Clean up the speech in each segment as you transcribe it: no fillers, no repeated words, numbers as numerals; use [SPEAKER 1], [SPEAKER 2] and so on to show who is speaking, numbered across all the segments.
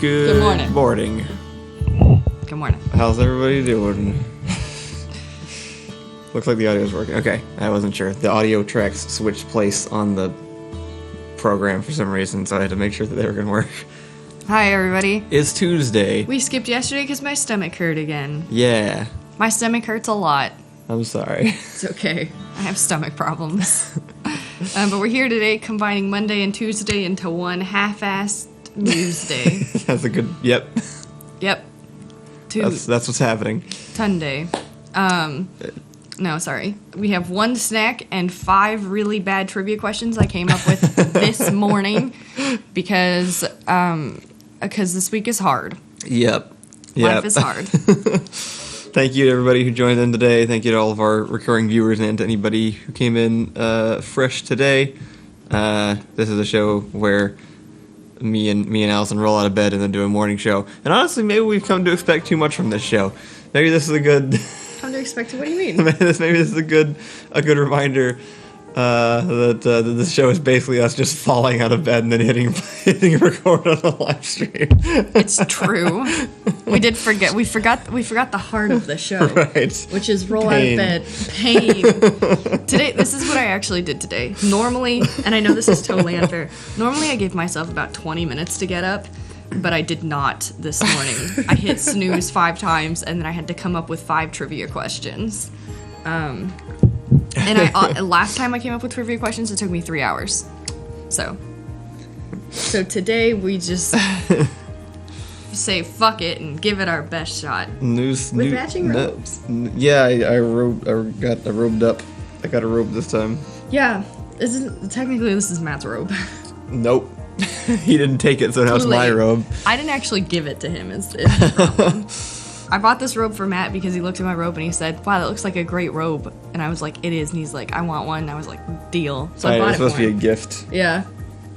[SPEAKER 1] Good
[SPEAKER 2] morning.
[SPEAKER 1] Good morning.
[SPEAKER 2] How's everybody doing? Looks like the audio's working. Okay, I wasn't sure. The audio tracks switched place on the program for some reason, so I had to make sure that they were going to work.
[SPEAKER 1] Hi, everybody.
[SPEAKER 2] It's Tuesday.
[SPEAKER 1] We skipped yesterday because my stomach hurt again.
[SPEAKER 2] Yeah.
[SPEAKER 1] My stomach hurts a lot.
[SPEAKER 2] I'm sorry.
[SPEAKER 1] It's okay. I have stomach problems. But we're here today combining Monday and Tuesday into one half-assed news day.
[SPEAKER 2] That's a good... Yep.
[SPEAKER 1] Yep.
[SPEAKER 2] That's what's happening.
[SPEAKER 1] Tunday. No, sorry. We have one snack and 5 really bad trivia questions I came up with this morning because this week is hard.
[SPEAKER 2] Yep.
[SPEAKER 1] Life is hard.
[SPEAKER 2] Thank you to everybody who joined in today. Thank you to all of our recurring viewers and to anybody who came in fresh today. This is a show where me and Allison roll out of bed and then do a morning show. And honestly, maybe we've come to expect too much from this show. Maybe this is a good...
[SPEAKER 1] Come to expect it? What do you mean?
[SPEAKER 2] maybe this is a good reminder that this show is basically us just falling out of bed and then hitting record on the live stream.
[SPEAKER 1] It's true. We forgot the heart of the show,
[SPEAKER 2] right?
[SPEAKER 1] Which is roll out of bed, pain. Today, this is what I actually did today. Normally, and I know this is totally unfair. Normally, I give myself about 20 minutes to get up. But I did not this morning. I hit snooze 5 times, and then I had to come up with 5 trivia questions. And last time I came up with trivia questions, it took me 3 hours. So today we just say fuck it and give it our best shot. With matching robes.
[SPEAKER 2] Yeah, I got robed up. I got a robe this time.
[SPEAKER 1] Yeah, technically this is Matt's robe.
[SPEAKER 2] Nope. He didn't take it, so now it's my robe.
[SPEAKER 1] I didn't actually give it to him, is the problem. I bought this robe for Matt because he looked at my robe and he said, wow, that looks like a great robe. And I was like, it is. And he's like, I want one. And I was like, deal. So I bought it for him. It was supposed to
[SPEAKER 2] be a gift.
[SPEAKER 1] Yeah.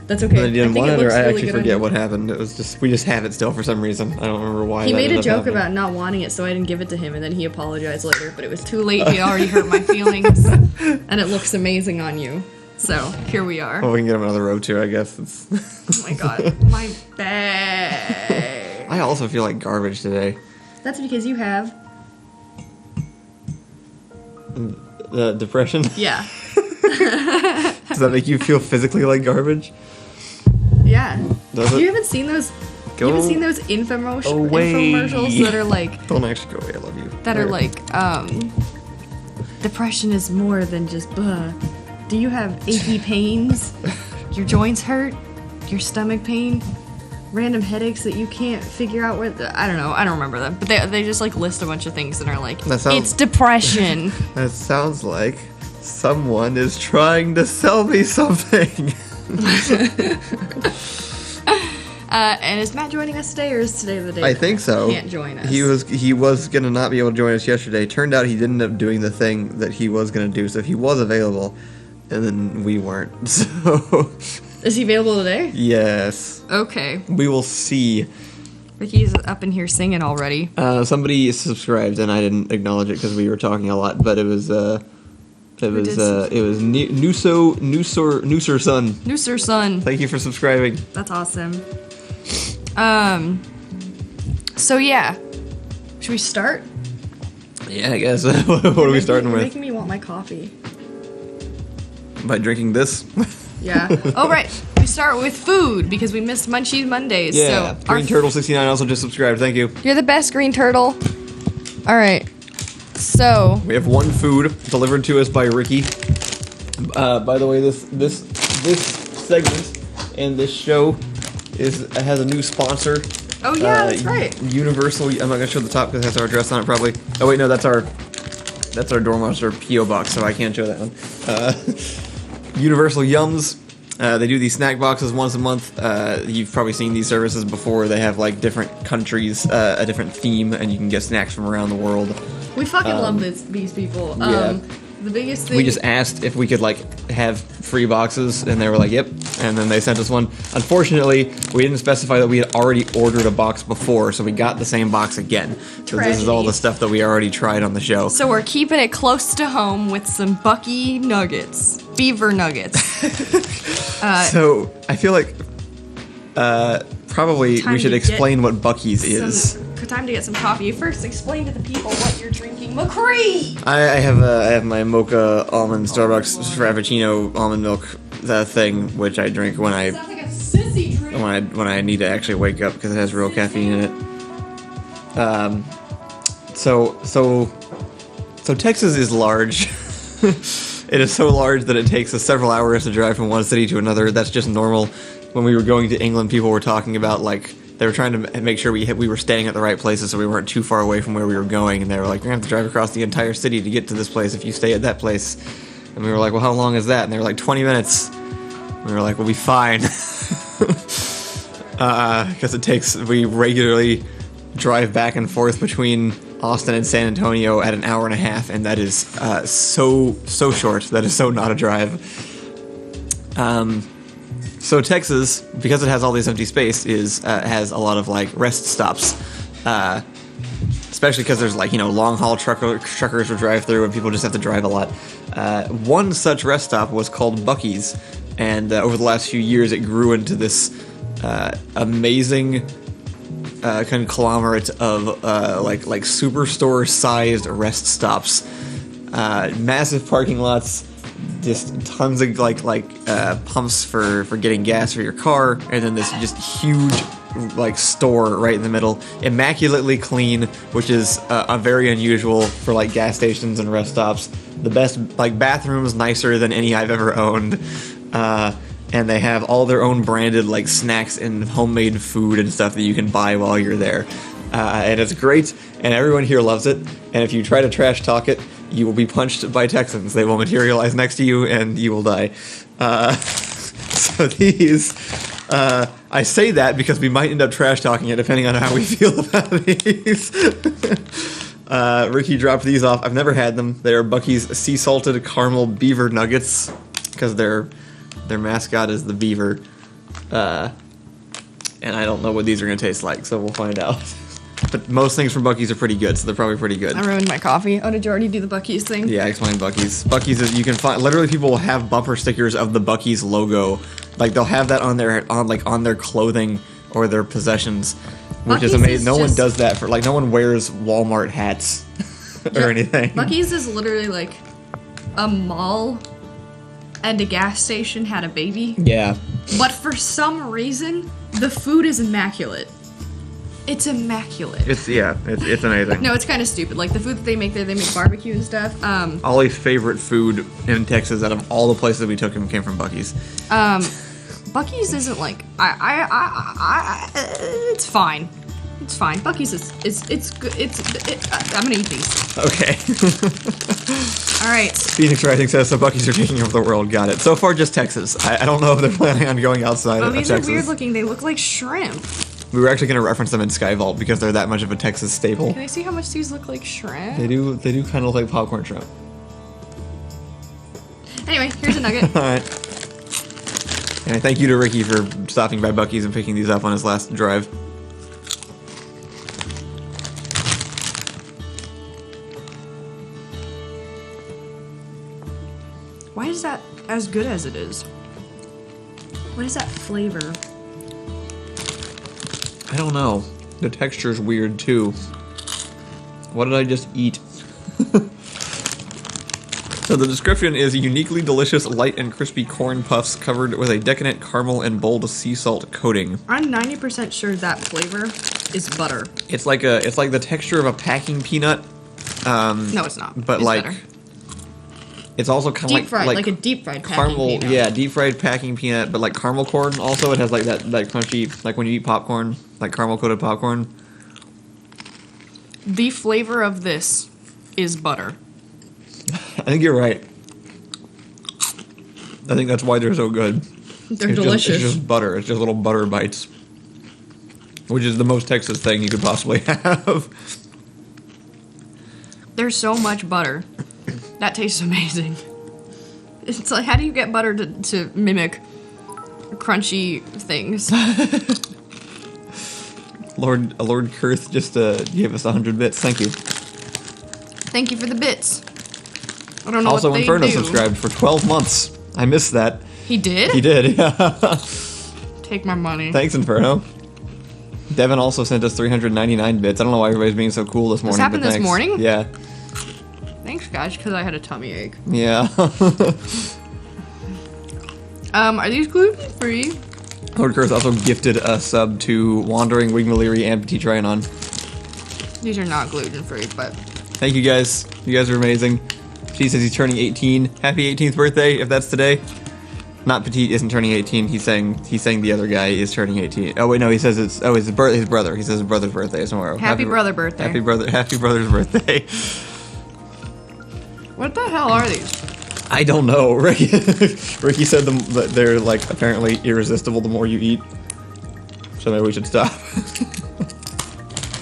[SPEAKER 1] That's okay.
[SPEAKER 2] But I didn't want it, or I actually forget what happened. It was just, we just have it still for some reason. I don't remember why.
[SPEAKER 1] He made a joke about not wanting it, so I didn't give it to him, and then he apologized later. But it was too late. He already hurt my feelings. And it looks amazing on you. So, here we are.
[SPEAKER 2] Well, we can get him another robe, too, I guess.
[SPEAKER 1] Oh my god. My bag.
[SPEAKER 2] I also feel like garbage today.
[SPEAKER 1] That's because you have...
[SPEAKER 2] depression?
[SPEAKER 1] Yeah.
[SPEAKER 2] Does that make you feel physically like garbage?
[SPEAKER 1] Yeah.
[SPEAKER 2] Does it?
[SPEAKER 1] You haven't seen those... You haven't seen those infomercials that are like...
[SPEAKER 2] Don't actually go away, I love you.
[SPEAKER 1] That are like, depression is more than just blah. Do you have achy pains? Your joints hurt? Your stomach pain? Random headaches that you can't figure out where... I don't know. I don't remember them. But they just, like, list a bunch of things that are like, it's depression.
[SPEAKER 2] That sounds like someone is trying to sell me something.
[SPEAKER 1] And is Matt joining us today, or is today the day
[SPEAKER 2] I think so.
[SPEAKER 1] He can't join us?
[SPEAKER 2] He was going to not be able to join us yesterday. Turned out he didn't end up doing the thing that he was going to do. So he was available, and then we weren't. So...
[SPEAKER 1] Is he available today?
[SPEAKER 2] Yes.
[SPEAKER 1] Okay.
[SPEAKER 2] We will see.
[SPEAKER 1] Ricky's up in here singing already.
[SPEAKER 2] Somebody subscribed, and I didn't acknowledge it because we were talking a lot. But it was Nooser Son.
[SPEAKER 1] Nooser Son.
[SPEAKER 2] Thank you for subscribing.
[SPEAKER 1] That's awesome. So yeah, should we start?
[SPEAKER 2] Yeah, I guess. What are we starting with?
[SPEAKER 1] You're making me want my coffee.
[SPEAKER 2] By drinking this?
[SPEAKER 1] Yeah. Oh, right. We start with food because we missed Munchies Mondays.
[SPEAKER 2] Yeah.
[SPEAKER 1] So
[SPEAKER 2] Green Turtle 69 also just subscribed. Thank you.
[SPEAKER 1] You're the best, Green Turtle. All right. So
[SPEAKER 2] we have one food delivered to us by Ricky. By the way, this segment and this show has a new sponsor.
[SPEAKER 1] Oh yeah, that's right.
[SPEAKER 2] Universal. I'm not gonna show the top because it has our address on it probably. Oh wait, no, that's our Doormaster PO box, so I can't show that one. Universal Yums. They do these snack boxes once a month. You've probably seen these services before. They have like different countries, a different theme, and you can get snacks from around the world.
[SPEAKER 1] We fucking love these people.
[SPEAKER 2] Yeah.
[SPEAKER 1] The biggest thing...
[SPEAKER 2] We just asked if we could, like, have free boxes, and they were like, yep. And then they sent us one. Unfortunately, we didn't specify that we had already ordered a box before, so we got the same box again. So this is all the stuff that we already tried on the show.
[SPEAKER 1] So we're keeping it close to home with some Buccee Nuggets. Beaver Nuggets.
[SPEAKER 2] So, I feel like... probably
[SPEAKER 1] Time
[SPEAKER 2] we should
[SPEAKER 1] to
[SPEAKER 2] explain what Bucky's is.
[SPEAKER 1] Time to get some coffee. First, explain to the people what you're drinking. McCree!
[SPEAKER 2] I have my mocha almond Starbucks Frappuccino almond milk thing, which I drink when I
[SPEAKER 1] Sounds like a sissy drink.
[SPEAKER 2] when I need to actually wake up because it has real caffeine in it. So Texas is large. It is so large that it takes us several hours to drive from one city to another. That's just normal. When we were going to England, people were talking about, like, they were trying to make sure we were staying at the right places so we weren't too far away from where we were going. And they were like, you're going to have to drive across the entire city to get to this place if you stay at that place. And we were like, well, how long is that? And they were like, 20 minutes. And we were like, we'll be fine. Because we regularly drive back and forth between Austin and San Antonio at an hour and a half, and that is so short. That is so not a drive. So Texas, because it has all this empty space, has a lot of like rest stops, especially because there's like long haul truckers will drive through, and people just have to drive a lot. One such rest stop was called Buccee's, and over the last few years, it grew into this amazing conglomerate of like superstore sized rest stops, massive parking lots, just tons of pumps for getting gas for your car, and then this just huge like store right in the middle, immaculately clean, which is very unusual for like gas stations and rest stops. The best like bathrooms, nicer than any I've ever owned. And they have all their own branded like snacks and homemade food and stuff that you can buy while you're there. And it's great, and everyone here loves it. And if you try to trash talk it, you will be punched by Texans. They will materialize next to you, and you will die. So these, I say that because we might end up trash talking it depending on how we feel about these. Ricky dropped these off. I've never had them. They are Bucky's sea salted caramel Beaver Nuggets because their mascot is the beaver. And I don't know what these are going to taste like, so we'll find out. But most things from Bucky's are pretty good, so they're probably pretty good.
[SPEAKER 1] I ruined my coffee. Oh, did you already do the Bucky's thing?
[SPEAKER 2] Yeah, explain Bucky's. Bucky's is, you can find, literally people will have bumper stickers of the Bucky's logo. Like they'll have that on their clothing or their possessions, which
[SPEAKER 1] Bucky's
[SPEAKER 2] is amazing. No one
[SPEAKER 1] just-
[SPEAKER 2] does that for, like, no one wears Walmart hats or anything.
[SPEAKER 1] Bucky's is literally like a mall and a gas station had a baby.
[SPEAKER 2] Yeah.
[SPEAKER 1] But for some reason, the food is immaculate. It's immaculate.
[SPEAKER 2] It's amazing.
[SPEAKER 1] No, it's kind of stupid. Like the food that they make there, they make barbecue and stuff.
[SPEAKER 2] Ollie's favorite food in Texas out of all the places we took him came from Bucky's.
[SPEAKER 1] Bucky's isn't like it's fine. It's fine. Bucky's it's good. I'm gonna eat these.
[SPEAKER 2] Okay.
[SPEAKER 1] All right.
[SPEAKER 2] Phoenix Rising says so Bucky's are taking over the world. Got it. So far, just Texas. I don't know if they're planning on going outside of
[SPEAKER 1] These
[SPEAKER 2] Texas.
[SPEAKER 1] are weird looking. They look like shrimp.
[SPEAKER 2] We were actually going to reference them in Skyvault because they're that much of a Texas staple.
[SPEAKER 1] Can I see how much these look like shrimp?
[SPEAKER 2] They do kind of look like popcorn shrimp.
[SPEAKER 1] Anyway, here's a nugget.
[SPEAKER 2] All right. And thank you to Ricky for stopping by Bucky's and picking these up on his last drive.
[SPEAKER 1] Why is that as good as it is? What is that flavor?
[SPEAKER 2] I don't know. The texture's weird too. What did I just eat? So the description is uniquely delicious, light and crispy corn puffs covered with a decadent caramel and bold sea salt coating.
[SPEAKER 1] I'm 90% sure that flavor is butter.
[SPEAKER 2] It's like the texture of a packing peanut.
[SPEAKER 1] No, it's not.
[SPEAKER 2] But
[SPEAKER 1] it's
[SPEAKER 2] like,
[SPEAKER 1] better.
[SPEAKER 2] it's also kind of
[SPEAKER 1] Deep fried, like a deep fried packing
[SPEAKER 2] caramel.
[SPEAKER 1] peanut.
[SPEAKER 2] Yeah, deep fried packing peanut, but like caramel corn. Also, it has like that crunchy, like when you eat popcorn, like caramel coated popcorn.
[SPEAKER 1] The flavor of this is butter.
[SPEAKER 2] I think you're right. I think that's why they're so good.
[SPEAKER 1] They're delicious.
[SPEAKER 2] It's just butter. It's just little butter bites, which is the most Texas thing you could possibly have.
[SPEAKER 1] There's so much butter. That tastes amazing. It's like, how do you get butter to mimic crunchy things?
[SPEAKER 2] Lord Kurth just gave us 100 bits. Thank you.
[SPEAKER 1] Thank you for the bits. I don't know
[SPEAKER 2] Also,
[SPEAKER 1] what they
[SPEAKER 2] Inferno
[SPEAKER 1] do.
[SPEAKER 2] subscribed for 12 months. I missed that.
[SPEAKER 1] He did?
[SPEAKER 2] He did, yeah.
[SPEAKER 1] Take my money.
[SPEAKER 2] Thanks, Inferno. Devin also sent us 399 bits. I don't know why everybody's being so cool this morning.
[SPEAKER 1] This happened this morning?
[SPEAKER 2] Yeah.
[SPEAKER 1] Thanks, guys, because I had a tummy ache.
[SPEAKER 2] Yeah.
[SPEAKER 1] Are these gluten-free?
[SPEAKER 2] Lord Curse also gifted a sub to Wandering Wigmaleary Amputee Trying On.
[SPEAKER 1] These are not gluten-free, but...
[SPEAKER 2] Thank you guys. You guys are amazing. She says he's turning 18. Happy 18th birthday, if that's today. Not Petite isn't turning 18. He's saying the other guy is turning 18. Oh wait, no, he says it's his brother. He says his brother's birthday is tomorrow.
[SPEAKER 1] Happy brother birthday.
[SPEAKER 2] Happy brother's birthday.
[SPEAKER 1] What the hell are these?
[SPEAKER 2] I don't know. Ricky said that they're like apparently irresistible the more you eat. So maybe we should stop.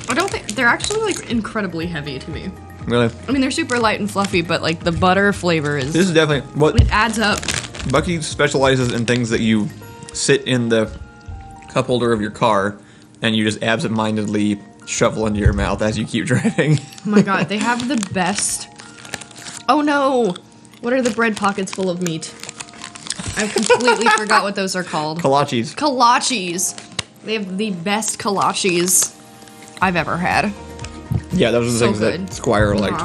[SPEAKER 1] I don't think they're actually like incredibly heavy to me.
[SPEAKER 2] Really?
[SPEAKER 1] I mean, they're super light and fluffy, but like the butter flavor is.
[SPEAKER 2] This is definitely what
[SPEAKER 1] it adds up.
[SPEAKER 2] Buccee specializes in things that you sit in the cup holder of your car and you just absentmindedly shovel into your mouth as you keep driving.
[SPEAKER 1] Oh my god, they have the best. Oh no! What are the bread pockets full of meat? I completely forgot what those are called.
[SPEAKER 2] Kolaches.
[SPEAKER 1] Kolaches. They have the best kolaches I've ever had.
[SPEAKER 2] Yeah, those are the
[SPEAKER 1] So
[SPEAKER 2] things
[SPEAKER 1] good.
[SPEAKER 2] that Squire liked.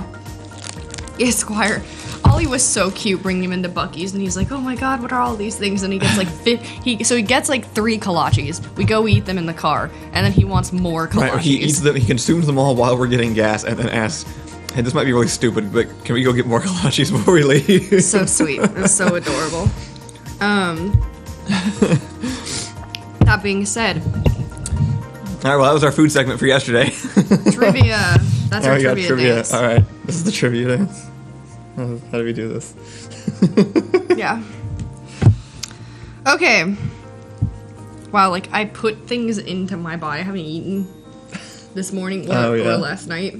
[SPEAKER 1] Yeah, Squire. Ollie was so cute bringing him into Bucky's, and he's like, "Oh my god, what are all these things?" And he gets like he gets like 3 kolaches. We go eat them in the car, and then he wants more kolaches.
[SPEAKER 2] Right, he eats them. He consumes them all while we're getting gas, and then asks, "Hey, this might be really stupid, but can we go get more kolaches before we leave?"
[SPEAKER 1] So sweet. It was so adorable. That being said,
[SPEAKER 2] All right, well, that was our food segment for yesterday.
[SPEAKER 1] trivia. That's our
[SPEAKER 2] we got
[SPEAKER 1] trivia dance.
[SPEAKER 2] All right, this is the trivia dance. How do we do this?
[SPEAKER 1] Yeah. Okay. Wow, like I put things into my body I haven't eaten this morning or last night.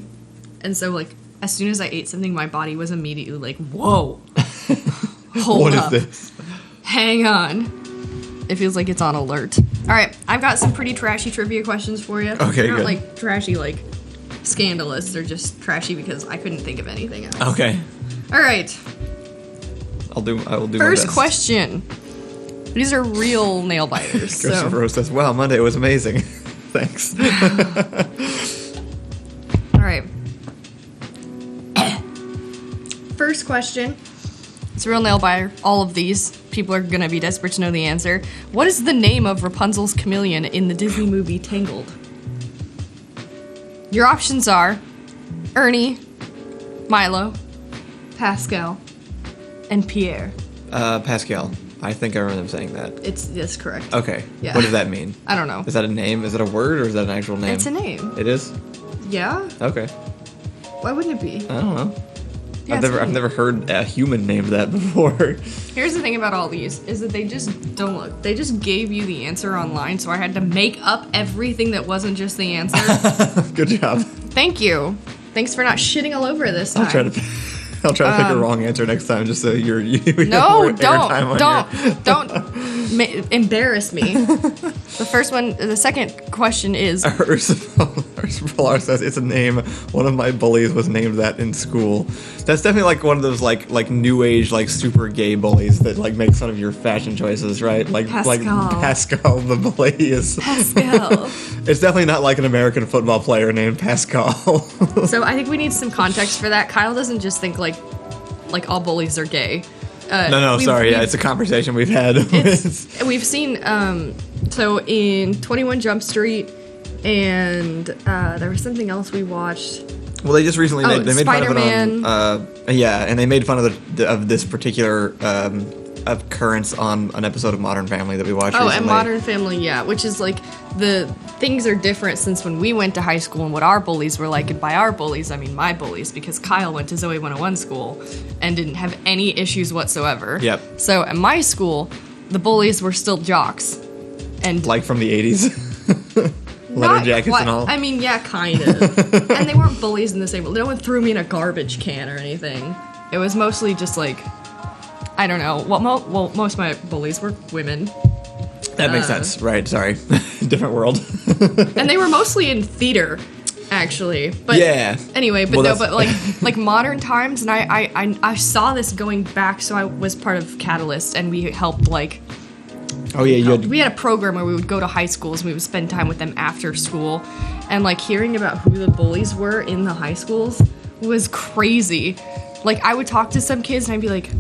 [SPEAKER 1] And so like as soon as I ate something, my body was immediately like, whoa. Hold up.
[SPEAKER 2] What is this?
[SPEAKER 1] Hang on. It feels like it's on alert. Alright, I've got some pretty trashy trivia questions for you.
[SPEAKER 2] Okay,
[SPEAKER 1] They're not
[SPEAKER 2] good.
[SPEAKER 1] like trashy like scandalous, they're just trashy because I couldn't think of anything else.
[SPEAKER 2] Okay.
[SPEAKER 1] Alright.
[SPEAKER 2] I will do
[SPEAKER 1] First
[SPEAKER 2] my best.
[SPEAKER 1] question. These are real nail biters.
[SPEAKER 2] Christopher
[SPEAKER 1] So.
[SPEAKER 2] Rose says, "Wow, Monday was amazing." Thanks.
[SPEAKER 1] All right. First question. It's a real nail biter. All of these people are gonna be desperate to know the answer. What is the name of Rapunzel's chameleon in the Disney movie Tangled? Your options are Ernie, Milo, Pascal, and Pierre.
[SPEAKER 2] Pascal. I think I remember them saying that.
[SPEAKER 1] That's correct.
[SPEAKER 2] Okay.
[SPEAKER 1] Yeah.
[SPEAKER 2] What does that mean?
[SPEAKER 1] I don't know.
[SPEAKER 2] Is that a name? Is it a word or is that an actual name?
[SPEAKER 1] It's a name.
[SPEAKER 2] It is?
[SPEAKER 1] Yeah?
[SPEAKER 2] Okay.
[SPEAKER 1] Why wouldn't it be?
[SPEAKER 2] I don't know.
[SPEAKER 1] Yeah,
[SPEAKER 2] I've never heard a human name that before.
[SPEAKER 1] Here's the thing about all these, is that they just don't look. They just gave you the answer online, so I had to make up everything that wasn't just the answer.
[SPEAKER 2] Good job.
[SPEAKER 1] Thank you. Thanks for not shitting all over this time.
[SPEAKER 2] I'll try to pick a wrong answer next time, just so you have
[SPEAKER 1] No,
[SPEAKER 2] more airtime on
[SPEAKER 1] don't embarrass me. The second question is...
[SPEAKER 2] Ursula says, "It's a name. One of my bullies was named that in school." That's definitely like one of those like new age like super gay bullies that like make fun of your fashion choices, right? Like Pascal the bully is.
[SPEAKER 1] Pascal.
[SPEAKER 2] It's definitely not like an American football player named Pascal.
[SPEAKER 1] So I think we need some context for that. Kyle doesn't just think like all bullies are gay.
[SPEAKER 2] It's a conversation we've had.
[SPEAKER 1] We've seen, so in 21 Jump Street, and there was something else we watched.
[SPEAKER 2] Well, they just recently made
[SPEAKER 1] Spider-Man.
[SPEAKER 2] fun of it on, and they made fun of this particular occurrence on an episode of Modern Family that we watched recently.
[SPEAKER 1] And Modern Family, yeah, which is like the things are different since when we went to high school and what our bullies were like. And by our bullies, I mean my bullies, because Kyle went to Zoe 101 school and didn't have any issues whatsoever.
[SPEAKER 2] Yep.
[SPEAKER 1] So at my school, the bullies were still jocks. And
[SPEAKER 2] like from the 80s? Leather jackets and all?
[SPEAKER 1] I mean, yeah, kind of. And they weren't bullies in the same way. No one threw me in a garbage can or anything. It was mostly just like, I don't know. Well, most of my bullies were women.
[SPEAKER 2] That makes sense. Right, sorry. Different world.
[SPEAKER 1] And they were mostly in theater, actually. But
[SPEAKER 2] yeah.
[SPEAKER 1] Anyway, but like modern times, and I saw this going back, so I was part of Catalyst, and we helped like
[SPEAKER 2] Oh yeah,
[SPEAKER 1] we had a program where we would go to high schools and we would spend time with them after school, and like hearing about who the bullies were in the high schools was crazy. Like I would talk to some kids and I'd be like,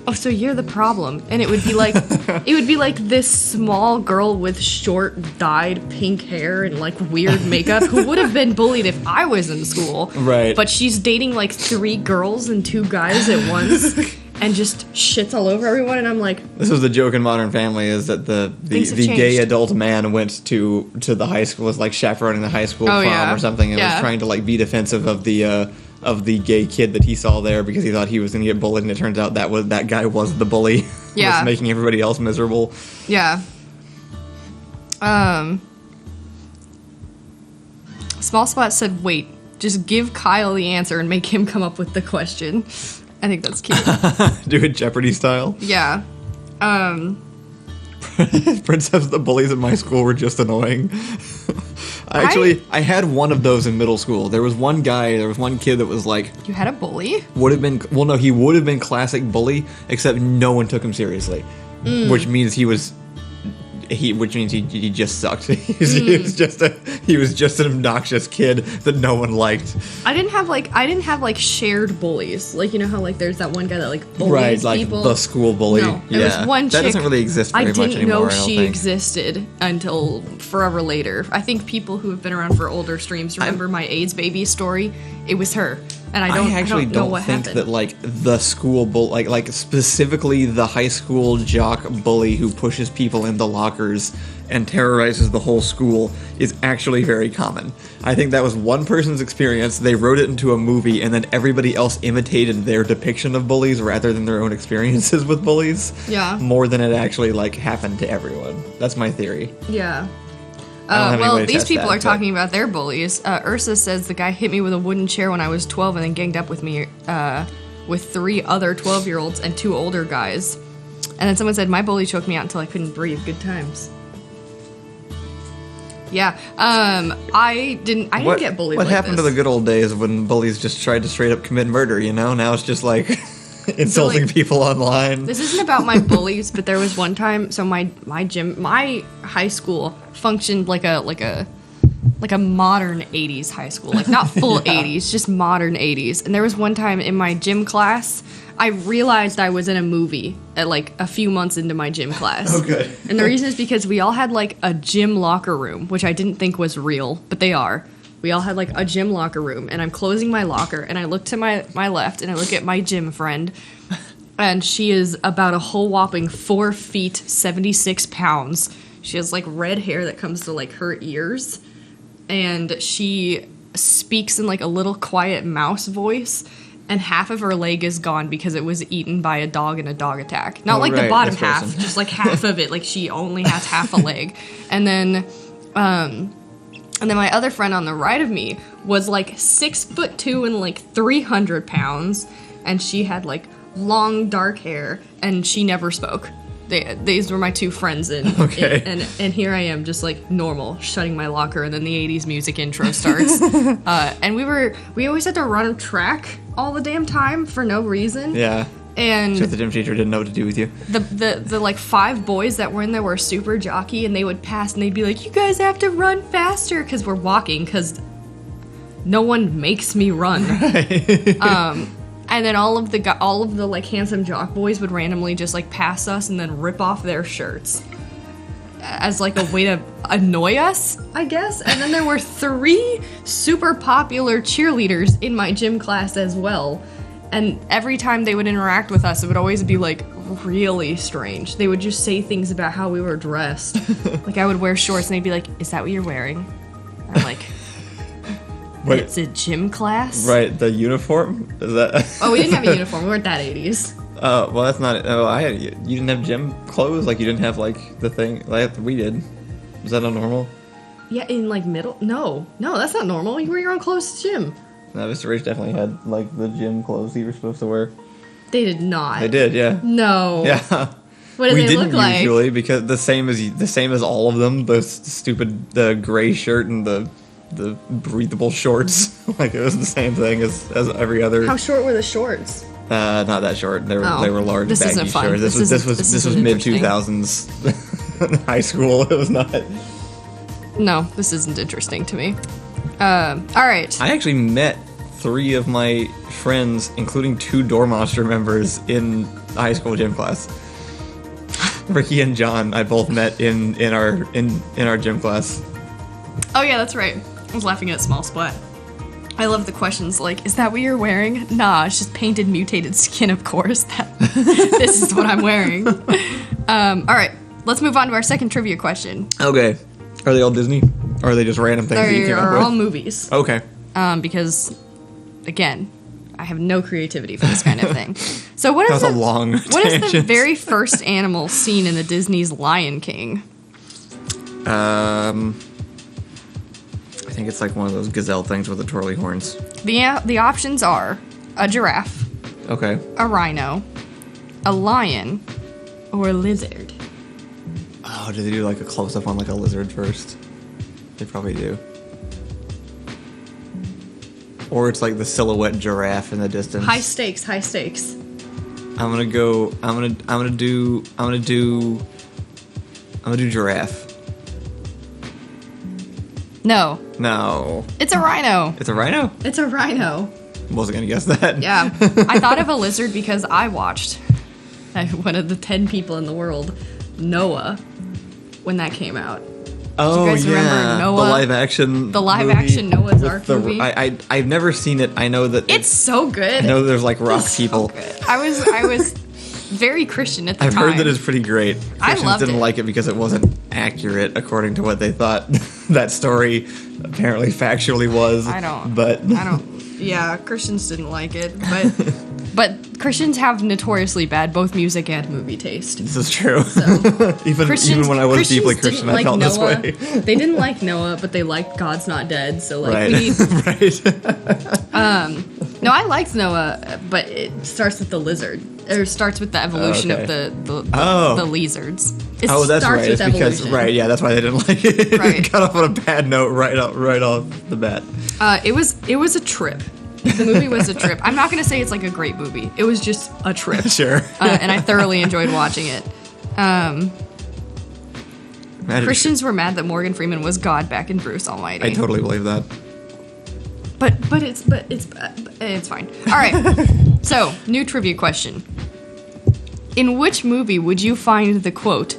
[SPEAKER 1] oh, so you're the problem. And it would be like this small girl with short dyed pink hair and like weird makeup who would have been bullied if I was in school.
[SPEAKER 2] Right.
[SPEAKER 1] But she's dating like 3 girls and 2 guys at once and just shits all over everyone. And I'm like,
[SPEAKER 2] this was the joke in Modern Family, is that the gay adult man went to the high school, was like chaperoning the high school prom or something, and was trying to like be defensive of the gay kid that he saw there because he thought he was going to get bullied, and it turns out that guy was the bully. Was making everybody else miserable.
[SPEAKER 1] Yeah. Small Spot said, wait, just give Kyle the answer and make him come up with the question. I think that's cute.
[SPEAKER 2] Do it Jeopardy style?
[SPEAKER 1] Yeah.
[SPEAKER 2] Brent says the bullies in my school were just annoying. I had one of those in middle school. There was one kid that was like...
[SPEAKER 1] You had a bully?
[SPEAKER 2] He would have been classic bully, except no one took him seriously. Which means he just sucked. He was just an obnoxious kid that no one liked.
[SPEAKER 1] I didn't have shared bullies. Like, you know how like there's that one guy that like bullies people?
[SPEAKER 2] The school bully.
[SPEAKER 1] No, it was one chick.
[SPEAKER 2] That doesn't really exist very much anymore.
[SPEAKER 1] I didn't know she existed until forever later. I think people who have been around for older streams remember my AIDS baby story. It was her. And I don't know what
[SPEAKER 2] think
[SPEAKER 1] happened.
[SPEAKER 2] that like the school like specifically the high school jock bully who pushes people in the lockers and terrorizes the whole school is actually very common. I think that was one person's experience. They wrote it into a movie, and then everybody else imitated their depiction of bullies rather than their own experiences with bullies.
[SPEAKER 1] Yeah.
[SPEAKER 2] More than it actually like happened to everyone. That's my theory.
[SPEAKER 1] Yeah. Well, these people are talking about their bullies. Ursa says the guy hit me with a wooden chair when I was 12 and then ganged up with me with 3 other 12-year-olds and 2 older guys. And then someone said, my bully choked me out until I couldn't breathe. Good times. Yeah. I didn't get bullied
[SPEAKER 2] What
[SPEAKER 1] like
[SPEAKER 2] happened
[SPEAKER 1] this.
[SPEAKER 2] to the good old days when bullies just tried to straight up commit murder, you know? Now it's just like... insulting people online.
[SPEAKER 1] This isn't about my bullies, but there was one time. So my high school functioned like a modern 80s high school, like not full 80s, just modern 80s. And there was one time in my gym class, I realized I was in a movie at like a few months into my gym class.
[SPEAKER 2] Oh, good.
[SPEAKER 1] And the reason is because we all had like a gym locker room, which I didn't think was real, but they are. We all had like a gym locker room, and I'm closing my locker, and I look to my left, and I look at my gym friend, and she is about a whole whopping 4 feet, 76 pounds. She has like red hair that comes to like her ears, and she speaks in like a little quiet mouse voice, and half of her leg is gone because it was eaten by a dog in a dog attack. Not like the bottom half, just like half of it. Like she only has half a leg. And then my other friend on the right of me was like 6'2" and like 300 pounds, and she had like long dark hair, and she never spoke. These were my 2 friends, and here I am just like normal, shutting my locker, and then the 80s music intro starts. And we always had to run track all the damn time for no reason.
[SPEAKER 2] Yeah.
[SPEAKER 1] And
[SPEAKER 2] so the gym teacher didn't know what to do with you.
[SPEAKER 1] The like 5 boys that were in there were super jockey, and they would pass and they'd be like, you guys have to run faster, because we're walking, because no one makes me run.
[SPEAKER 2] Right.
[SPEAKER 1] And then all of the like handsome jock boys would randomly just like pass us and then rip off their shirts as like a way to annoy us, I guess. And then there were 3 super popular cheerleaders in my gym class as well. And every time they would interact with us, it would always be, like, really strange. They would just say things about how we were dressed. Like, I would wear shorts, and they'd be like, is that what you're wearing? I'm like,
[SPEAKER 2] Wait,
[SPEAKER 1] it's a gym class?
[SPEAKER 2] Right, the uniform? Is that...
[SPEAKER 1] Oh, we didn't have a uniform. We weren't that 80s.
[SPEAKER 2] Oh, well, that's not it. Oh, you didn't have gym clothes? Like, you didn't have, like, the thing? Like, we did. Was that not normal?
[SPEAKER 1] Yeah, in, like, middle... No, that's not normal. You wear your own clothes to gym.
[SPEAKER 2] No, Mr. Rich definitely had, like, the gym clothes he was supposed to wear.
[SPEAKER 1] They did not.
[SPEAKER 2] They did, yeah.
[SPEAKER 1] No.
[SPEAKER 2] Yeah.
[SPEAKER 1] What did they look like?
[SPEAKER 2] We didn't usually, because the same as all of them. The gray shirt and the breathable shorts. Like, it was the same thing as every other.
[SPEAKER 1] How short were the shorts?
[SPEAKER 2] Not that short. They were large,
[SPEAKER 1] this
[SPEAKER 2] baggy
[SPEAKER 1] isn't fun.
[SPEAKER 2] shorts. This was mid 2000s high school. It was not.
[SPEAKER 1] No, this isn't interesting to me. All right.
[SPEAKER 2] I actually met 3 of my friends, including 2 Dormonster members, in high school gym class. Ricky and John, I both met in our gym class. Oh
[SPEAKER 1] yeah, that's right. I was laughing at Small Splat. I love the questions like, "Is that what you're wearing?" Nah, it's just painted mutated skin. Of course, this is what I'm wearing. All right, let's move on to our second trivia question.
[SPEAKER 2] Okay, are they all Disney, or are they just random things that you came up with?
[SPEAKER 1] They're all movies.
[SPEAKER 2] Okay.
[SPEAKER 1] Because, again, I have no creativity for this kind of thing. So what is what is the very first animal seen in the Disney's Lion King?
[SPEAKER 2] I think it's like one of those gazelle things with the twirly horns.
[SPEAKER 1] The options are a giraffe,
[SPEAKER 2] okay,
[SPEAKER 1] a rhino, a lion, or a lizard.
[SPEAKER 2] Oh, do they do like a close-up on like a lizard first? They probably do. Or it's like the silhouette giraffe in the distance.
[SPEAKER 1] High stakes, high stakes.
[SPEAKER 2] I'm gonna do giraffe.
[SPEAKER 1] No.
[SPEAKER 2] No.
[SPEAKER 1] It's a rhino.
[SPEAKER 2] It's a rhino?
[SPEAKER 1] It's a rhino.
[SPEAKER 2] Wasn't gonna guess that.
[SPEAKER 1] Yeah. I thought of a lizard because I watched one of the 10 people in the world, Noah, when that came out.
[SPEAKER 2] Oh,
[SPEAKER 1] do you guys remember Noah?
[SPEAKER 2] The live action
[SPEAKER 1] Noah's Ark movie.
[SPEAKER 2] I've never seen it. I know that
[SPEAKER 1] it's so good.
[SPEAKER 2] I know there's like rock people.
[SPEAKER 1] So good. I was very Christian at the time.
[SPEAKER 2] I've heard that it's pretty great. Christians didn't like it because it wasn't accurate according to what they thought that story apparently factually was.
[SPEAKER 1] Yeah, Christians didn't like it, but Christians have notoriously bad both music and movie taste.
[SPEAKER 2] This is true.
[SPEAKER 1] So,
[SPEAKER 2] even when I was deeply Christian, I felt this way.
[SPEAKER 1] They didn't like Noah, but they liked God's Not Dead. So like,
[SPEAKER 2] right.
[SPEAKER 1] No, I liked Noah, but it starts with the lizard. Or starts with the evolution of the lizards.
[SPEAKER 2] That's right. It's because that's why they didn't like it.
[SPEAKER 1] Right.
[SPEAKER 2] Got off on a bad note right off the bat.
[SPEAKER 1] It was a trip. The movie was a trip. I'm not going to say it's like a great movie. It was just a trip.
[SPEAKER 2] Sure.
[SPEAKER 1] And I thoroughly enjoyed watching it. Christians were mad that Morgan Freeman was God back in Bruce Almighty.
[SPEAKER 2] I totally believe that.
[SPEAKER 1] But it's fine. All right. So, new trivia question. In which movie would you find the quote,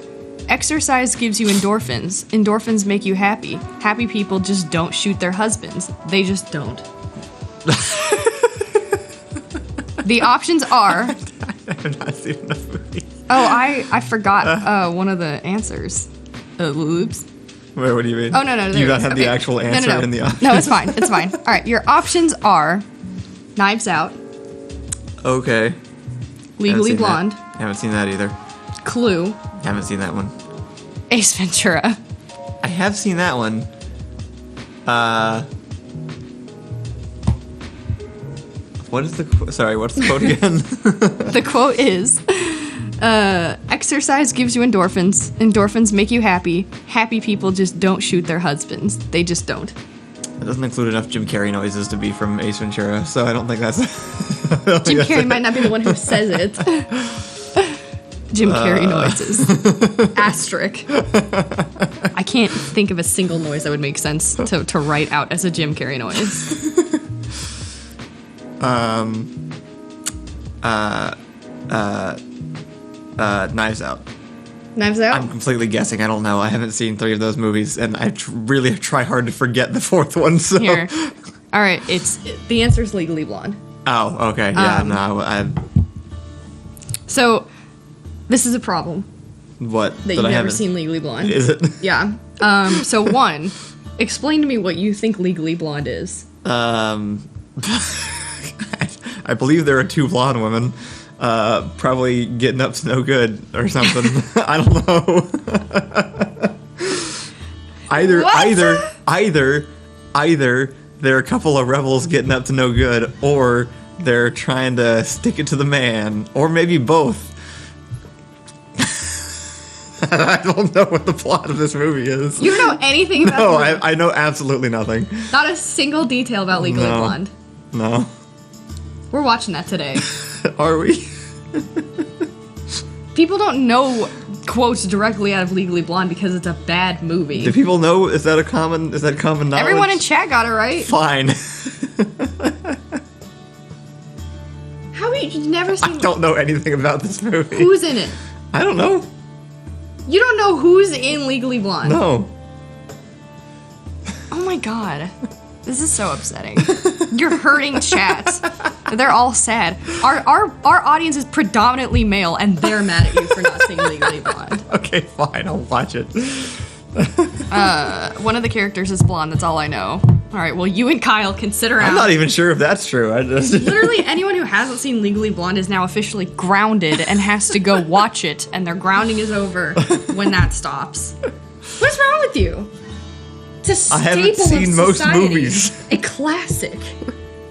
[SPEAKER 1] "Exercise gives you endorphins. Endorphins make you happy. Happy people just don't shoot their husbands. They just don't." The options are...
[SPEAKER 2] I have not seen enough movies.
[SPEAKER 1] Oh, I forgot one of the answers. Oops.
[SPEAKER 2] Wait, what do you mean?
[SPEAKER 1] Oh, no.
[SPEAKER 2] You don't have the actual answer in the options?
[SPEAKER 1] No, it's fine. It's fine. All right, your options are Knives Out.
[SPEAKER 2] Okay.
[SPEAKER 1] Legally Blonde.
[SPEAKER 2] Haven't seen that either.
[SPEAKER 1] Clue.
[SPEAKER 2] Haven't seen that one.
[SPEAKER 1] Ace Ventura.
[SPEAKER 2] I have seen that one. What's the quote again?
[SPEAKER 1] The quote is, exercise gives you endorphins. Endorphins make you happy. Happy people just don't shoot their husbands. They just don't.
[SPEAKER 2] It doesn't include enough Jim Carrey noises to be from Ace Ventura, so I don't think that's...
[SPEAKER 1] Jim Carrey might not be the one who says it. Jim Carrey noises. Asterisk. I can't think of a single noise that would make sense to write out as a Jim Carrey noise.
[SPEAKER 2] Knives Out.
[SPEAKER 1] Knives Out?
[SPEAKER 2] I'm completely guessing. I don't know. I haven't seen 3 of those movies, and I really try hard to forget the 4th one. So.
[SPEAKER 1] Here. All right. The answer is Legally Blonde.
[SPEAKER 2] Oh, okay. Yeah,
[SPEAKER 1] So, this is a problem.
[SPEAKER 2] What?
[SPEAKER 1] That you've never seen Legally Blonde.
[SPEAKER 2] Is it?
[SPEAKER 1] Yeah. So, 1, explain to me what you think Legally Blonde is.
[SPEAKER 2] I believe there are 2 blonde women, probably getting up to no good or something. I don't know. Either they're a couple of rebels getting up to no good, or they're trying to stick it to the man, or maybe both. I don't know what the plot of this movie is.
[SPEAKER 1] You don't know anything about
[SPEAKER 2] No, I know absolutely nothing.
[SPEAKER 1] Not a single detail about Legally Blonde.
[SPEAKER 2] No.
[SPEAKER 1] We're watching that today.
[SPEAKER 2] Are we?
[SPEAKER 1] People don't know quotes directly out of Legally Blonde because it's a bad movie.
[SPEAKER 2] Do people know? Is that common knowledge?
[SPEAKER 1] Everyone in chat got it right.
[SPEAKER 2] Fine.
[SPEAKER 1] How have you never seen?
[SPEAKER 2] I don't know anything about this movie.
[SPEAKER 1] Who's in it?
[SPEAKER 2] I don't know.
[SPEAKER 1] You don't know who's in Legally Blonde?
[SPEAKER 2] No.
[SPEAKER 1] Oh my god. This is so upsetting. You're hurting chat. They're all sad. Our audience is predominantly male, and they're mad at you for not seeing Legally Blonde.
[SPEAKER 2] Okay, fine. I'll watch it.
[SPEAKER 1] One of the characters is blonde. That's all I know. All right. Well, you and Kyle can sit around.
[SPEAKER 2] I'm not even sure if that's true. I just
[SPEAKER 1] Literally, anyone who hasn't seen Legally Blonde is now officially grounded and has to go watch it, and their grounding is over when that stops. What's wrong with you? It's a
[SPEAKER 2] I haven't
[SPEAKER 1] staple
[SPEAKER 2] seen
[SPEAKER 1] of
[SPEAKER 2] most
[SPEAKER 1] society.
[SPEAKER 2] movies.
[SPEAKER 1] A classic.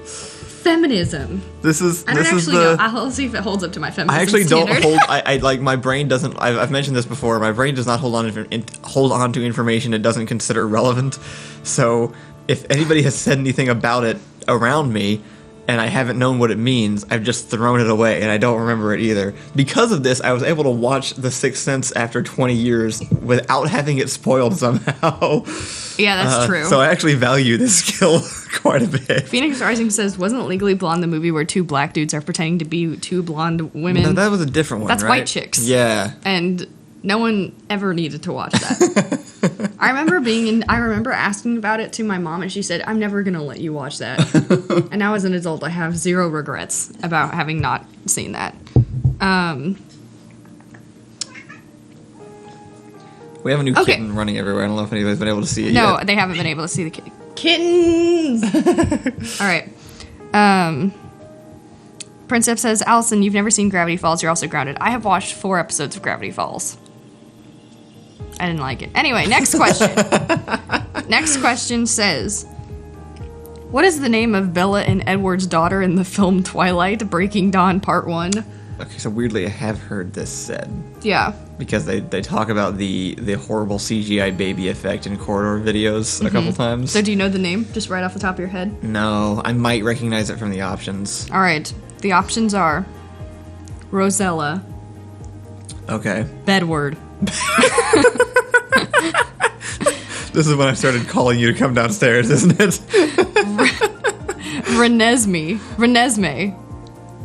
[SPEAKER 1] Feminism.
[SPEAKER 2] This is
[SPEAKER 1] I don't
[SPEAKER 2] this is
[SPEAKER 1] actually
[SPEAKER 2] the.
[SPEAKER 1] know. I'll see if it holds up to my feminism
[SPEAKER 2] I actually
[SPEAKER 1] standard.
[SPEAKER 2] don't hold. I like my brain doesn't. I've mentioned this before. My brain does not hold on to information it doesn't consider relevant. So if anybody has said anything about it around me, and I haven't known what it means, I've just thrown it away, and I don't remember it either. Because of this, I was able to watch The Sixth Sense after 20 years without having it spoiled somehow.
[SPEAKER 1] Yeah, that's true.
[SPEAKER 2] So I actually value this skill quite a bit.
[SPEAKER 1] Phoenix Rising says, wasn't Legally Blonde the movie where two black dudes are pretending to be two blonde women?
[SPEAKER 2] No, that was a different one.
[SPEAKER 1] That's
[SPEAKER 2] right?
[SPEAKER 1] White Chicks.
[SPEAKER 2] Yeah.
[SPEAKER 1] And no one ever needed to watch that. I remember asking about it to my mom, and she said, I'm never going to let you watch that. And now as an adult, I have zero regrets about having not seen that.
[SPEAKER 2] We have a new kitten running everywhere. I don't know if anybody's been able to see it yet.
[SPEAKER 1] No, they haven't been able to see the kittens. All right. Princess says, Allison, you've never seen Gravity Falls. You're also grounded. I have watched 4 episodes of Gravity Falls. I didn't like it. Anyway, next question. Next question says, what is the name of Bella and Edward's daughter in the film Twilight, Breaking Dawn Part 1?
[SPEAKER 2] Okay, so weirdly, I have heard this said.
[SPEAKER 1] Yeah.
[SPEAKER 2] Because they talk about the horrible CGI baby effect in corridor videos a couple times.
[SPEAKER 1] So do you know the name, just right off the top of your head?
[SPEAKER 2] No, I might recognize it from the options.
[SPEAKER 1] All right. The options are Rosella,
[SPEAKER 2] Okay.
[SPEAKER 1] Bedward.
[SPEAKER 2] This is when I started calling you to come downstairs, isn't it?
[SPEAKER 1] Renesmee,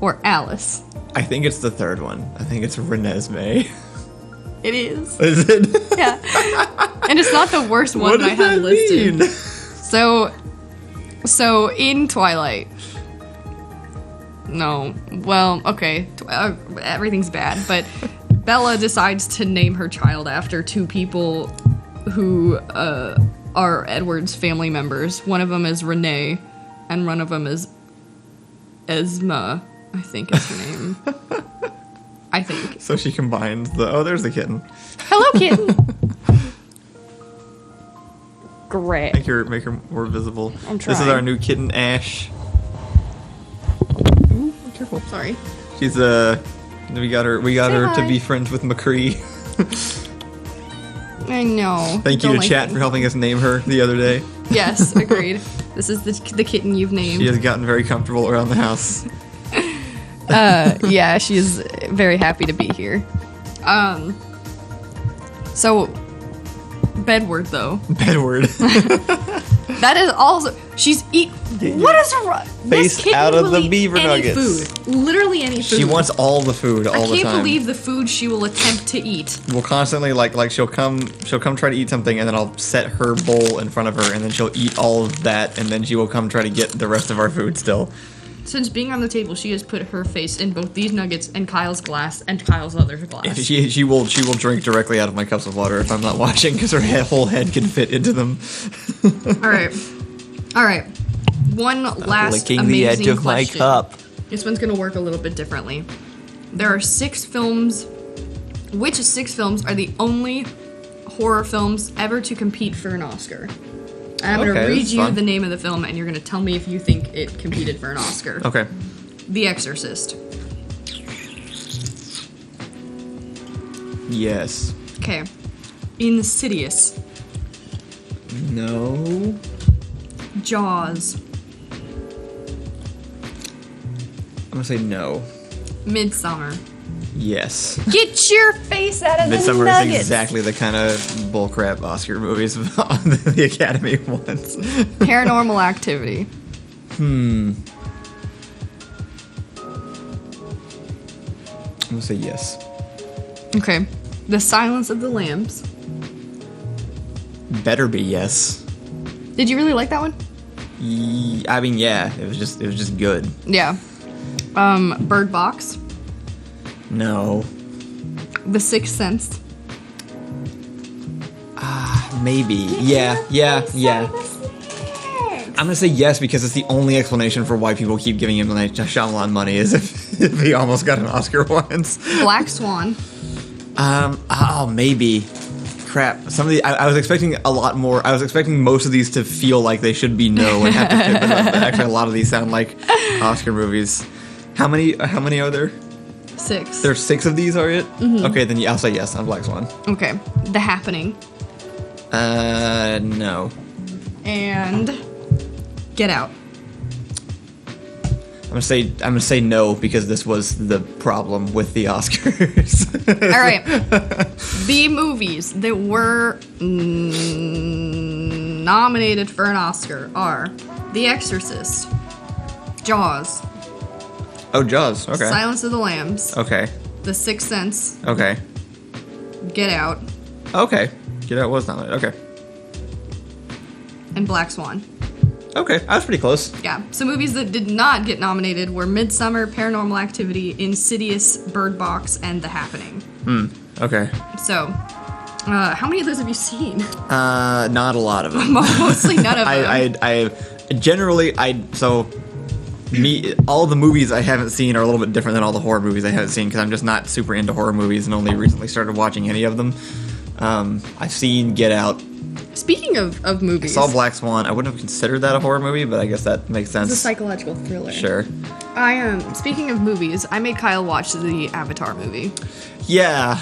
[SPEAKER 1] or Alice.
[SPEAKER 2] I think it's the third one. I think it's Renesmee.
[SPEAKER 1] It is.
[SPEAKER 2] Is it?
[SPEAKER 1] Yeah. And it's not the worst one
[SPEAKER 2] What
[SPEAKER 1] that I
[SPEAKER 2] does
[SPEAKER 1] had
[SPEAKER 2] that
[SPEAKER 1] listed.
[SPEAKER 2] mean?
[SPEAKER 1] So in Twilight. No. Well, okay. Everything's bad, but Bella decides to name her child after 2 people who are Edward's family members. One of them is Renee, and one of them is Esma, I think is her name. I think.
[SPEAKER 2] So she combines there's the kitten.
[SPEAKER 1] Hello, kitten. Great.
[SPEAKER 2] Make her more visible.
[SPEAKER 1] I'm
[SPEAKER 2] This is
[SPEAKER 1] trying.
[SPEAKER 2] our new kitten, Ash. Ooh, careful.
[SPEAKER 1] Sorry.
[SPEAKER 2] She's we got her to
[SPEAKER 1] hi.
[SPEAKER 2] be friends with McCree.
[SPEAKER 1] I know.
[SPEAKER 2] Thank you
[SPEAKER 1] Don't
[SPEAKER 2] to
[SPEAKER 1] like
[SPEAKER 2] chat
[SPEAKER 1] me.
[SPEAKER 2] for helping us name her the other day.
[SPEAKER 1] Yes, agreed. This is the kitten you've named.
[SPEAKER 2] She has gotten very comfortable around the house.
[SPEAKER 1] Yeah, she is very happy to be here. So Bedward though.
[SPEAKER 2] Bedward.
[SPEAKER 1] That is also she's what is her
[SPEAKER 2] Face
[SPEAKER 1] this kitten
[SPEAKER 2] out of
[SPEAKER 1] will
[SPEAKER 2] the
[SPEAKER 1] eat
[SPEAKER 2] Beaver
[SPEAKER 1] any
[SPEAKER 2] Nuggets.
[SPEAKER 1] Food. Literally any food.
[SPEAKER 2] She wants all the food all the
[SPEAKER 1] I
[SPEAKER 2] time.
[SPEAKER 1] can't believe the food she will attempt to eat.
[SPEAKER 2] We'll constantly like she'll come try to eat something, and then I'll set her bowl in front of her, and then she'll eat all of that, and then she will come try to get the rest of our food still.
[SPEAKER 1] Since being on the table, she has put her face in both these nuggets and Kyle's glass and Kyle's other glass.
[SPEAKER 2] She will drink directly out of my cups of water if I'm not watching, because her whole head can fit into them.
[SPEAKER 1] All right. One last
[SPEAKER 2] Licking
[SPEAKER 1] amazing
[SPEAKER 2] the edge of
[SPEAKER 1] question.
[SPEAKER 2] my cup.
[SPEAKER 1] This one's gonna work a little bit differently. There are 6 films. Which 6 films are the only horror films ever to compete for an Oscar? And I'm
[SPEAKER 2] Okay,
[SPEAKER 1] gonna
[SPEAKER 2] this
[SPEAKER 1] read
[SPEAKER 2] is
[SPEAKER 1] you
[SPEAKER 2] fun.
[SPEAKER 1] the name of the film, and you're gonna tell me if you think it competed for an Oscar.
[SPEAKER 2] Okay.
[SPEAKER 1] The Exorcist.
[SPEAKER 2] Yes.
[SPEAKER 1] Okay. Insidious.
[SPEAKER 2] No.
[SPEAKER 1] Jaws.
[SPEAKER 2] I'm gonna say no. Midsummer. Yes.
[SPEAKER 1] Get your face out of
[SPEAKER 2] Midsummer
[SPEAKER 1] the Nuggets.
[SPEAKER 2] is exactly the kind of bullcrap Oscar movies the Academy wants.
[SPEAKER 1] Paranormal Activity.
[SPEAKER 2] I'm gonna say yes.
[SPEAKER 1] Okay. The Silence of the Lambs.
[SPEAKER 2] Better be yes.
[SPEAKER 1] Did you really like that one?
[SPEAKER 2] I mean, yeah. It was just good.
[SPEAKER 1] Yeah. Bird Box.
[SPEAKER 2] No.
[SPEAKER 1] The Sixth Sense.
[SPEAKER 2] Maybe. Yeah. I'm gonna say yes because it's the only explanation for why people keep giving him the Shyamalan money is if he almost got an Oscar once.
[SPEAKER 1] Black Swan.
[SPEAKER 2] Maybe. Crap. Some of the I was expecting a lot more. I was expecting most of these to feel like they should be no and have to tip it up. But actually, a lot of these sound like Oscar movies. How many are there?
[SPEAKER 1] 6.
[SPEAKER 2] There's 6 of these, are it? Mm-hmm. Okay, then I'll say yes on Black Swan.
[SPEAKER 1] Okay. The Happening.
[SPEAKER 2] No.
[SPEAKER 1] And Get Out.
[SPEAKER 2] I'm gonna say no because this was the problem with the Oscars.
[SPEAKER 1] All right. The movies that were nominated for an Oscar are The Exorcist, Jaws.
[SPEAKER 2] Oh, Jaws. Okay.
[SPEAKER 1] Silence of the Lambs.
[SPEAKER 2] Okay.
[SPEAKER 1] The Sixth Sense.
[SPEAKER 2] Okay.
[SPEAKER 1] Get Out.
[SPEAKER 2] Okay. Get Out was nominated. Okay.
[SPEAKER 1] And Black Swan.
[SPEAKER 2] Okay, I was pretty close.
[SPEAKER 1] Yeah. So movies that did not get nominated were Midsummer, Paranormal Activity, Insidious, Bird Box, and The Happening.
[SPEAKER 2] Okay.
[SPEAKER 1] So, how many of those have you seen?
[SPEAKER 2] Not a lot of them.
[SPEAKER 1] Mostly none of them.
[SPEAKER 2] All the movies I haven't seen are a little bit different than all the horror movies I haven't seen because I'm just not super into horror movies and only recently started watching any of them. I've seen Get Out.
[SPEAKER 1] Speaking of movies,
[SPEAKER 2] I saw Black Swan. I wouldn't have considered that a horror movie, but I guess that makes sense.
[SPEAKER 1] It's a psychological thriller.
[SPEAKER 2] Sure.
[SPEAKER 1] Speaking of movies, I made Kyle watch the Avatar movie.
[SPEAKER 2] Yeah,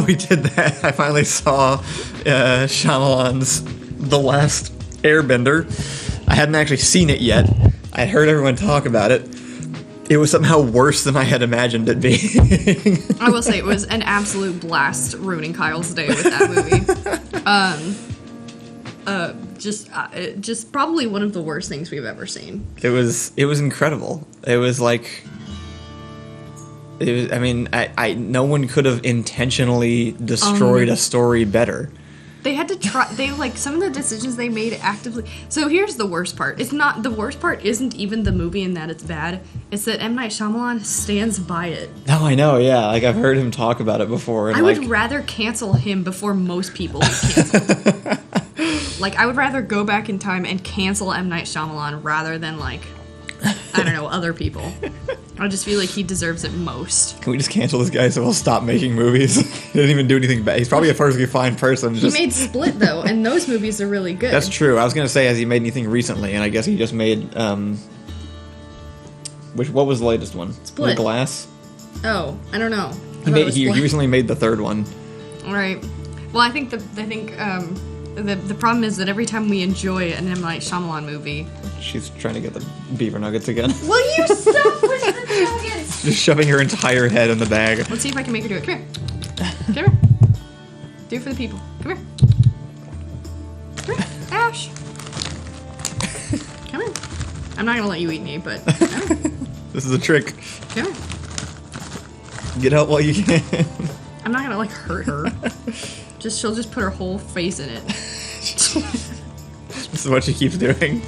[SPEAKER 2] we did that. I finally saw Shyamalan's The Last Airbender. I hadn't actually seen it yet. I heard everyone talk about it. It was somehow worse than I had imagined it being.
[SPEAKER 1] I will say it was an absolute blast ruining Kyle's day with that movie. Just probably one of the worst things we've ever seen.
[SPEAKER 2] It was incredible. It was like, no one could have intentionally destroyed a story better.
[SPEAKER 1] They had to try. Some of the decisions they made actively. So here's the worst part. The worst part isn't even the movie and that it's bad. It's that M. Night Shyamalan stands by it.
[SPEAKER 2] No, I know. Yeah, I've heard him talk about it before. And
[SPEAKER 1] I would rather cancel him before most people get canceled. I would rather go back in time and cancel M. Night Shyamalan rather than other people. I just feel like he deserves it most.
[SPEAKER 2] Can we just cancel this guy so he'll stop making movies? He doesn't even do anything bad. He's probably a perfectly fine person.
[SPEAKER 1] He made Split, though, and those movies are really good.
[SPEAKER 2] That's true. I was going to say, has he made anything recently? And I guess he just made, what was the latest one?
[SPEAKER 1] Split.
[SPEAKER 2] The Glass?
[SPEAKER 1] Oh, I don't know.
[SPEAKER 2] He recently made the third one.
[SPEAKER 1] All right. Well, I think the problem is that every time we enjoy an M. Night Shyamalan movie...
[SPEAKER 2] She's trying to get the Beaver Nuggets again.
[SPEAKER 1] Will you stop pushing the nuggets?
[SPEAKER 2] Just shoving her entire head in the bag.
[SPEAKER 1] Let's see if I can make her do it. Come here. Come here. Do it for the people. Come here. Come here. Ash. Come here. I'm not going to let you eat me, but...
[SPEAKER 2] This is a trick.
[SPEAKER 1] Come here.
[SPEAKER 2] Get out while you can.
[SPEAKER 1] I'm not going to, hurt her. She'll just put her whole face in it.
[SPEAKER 2] This is what she keeps doing.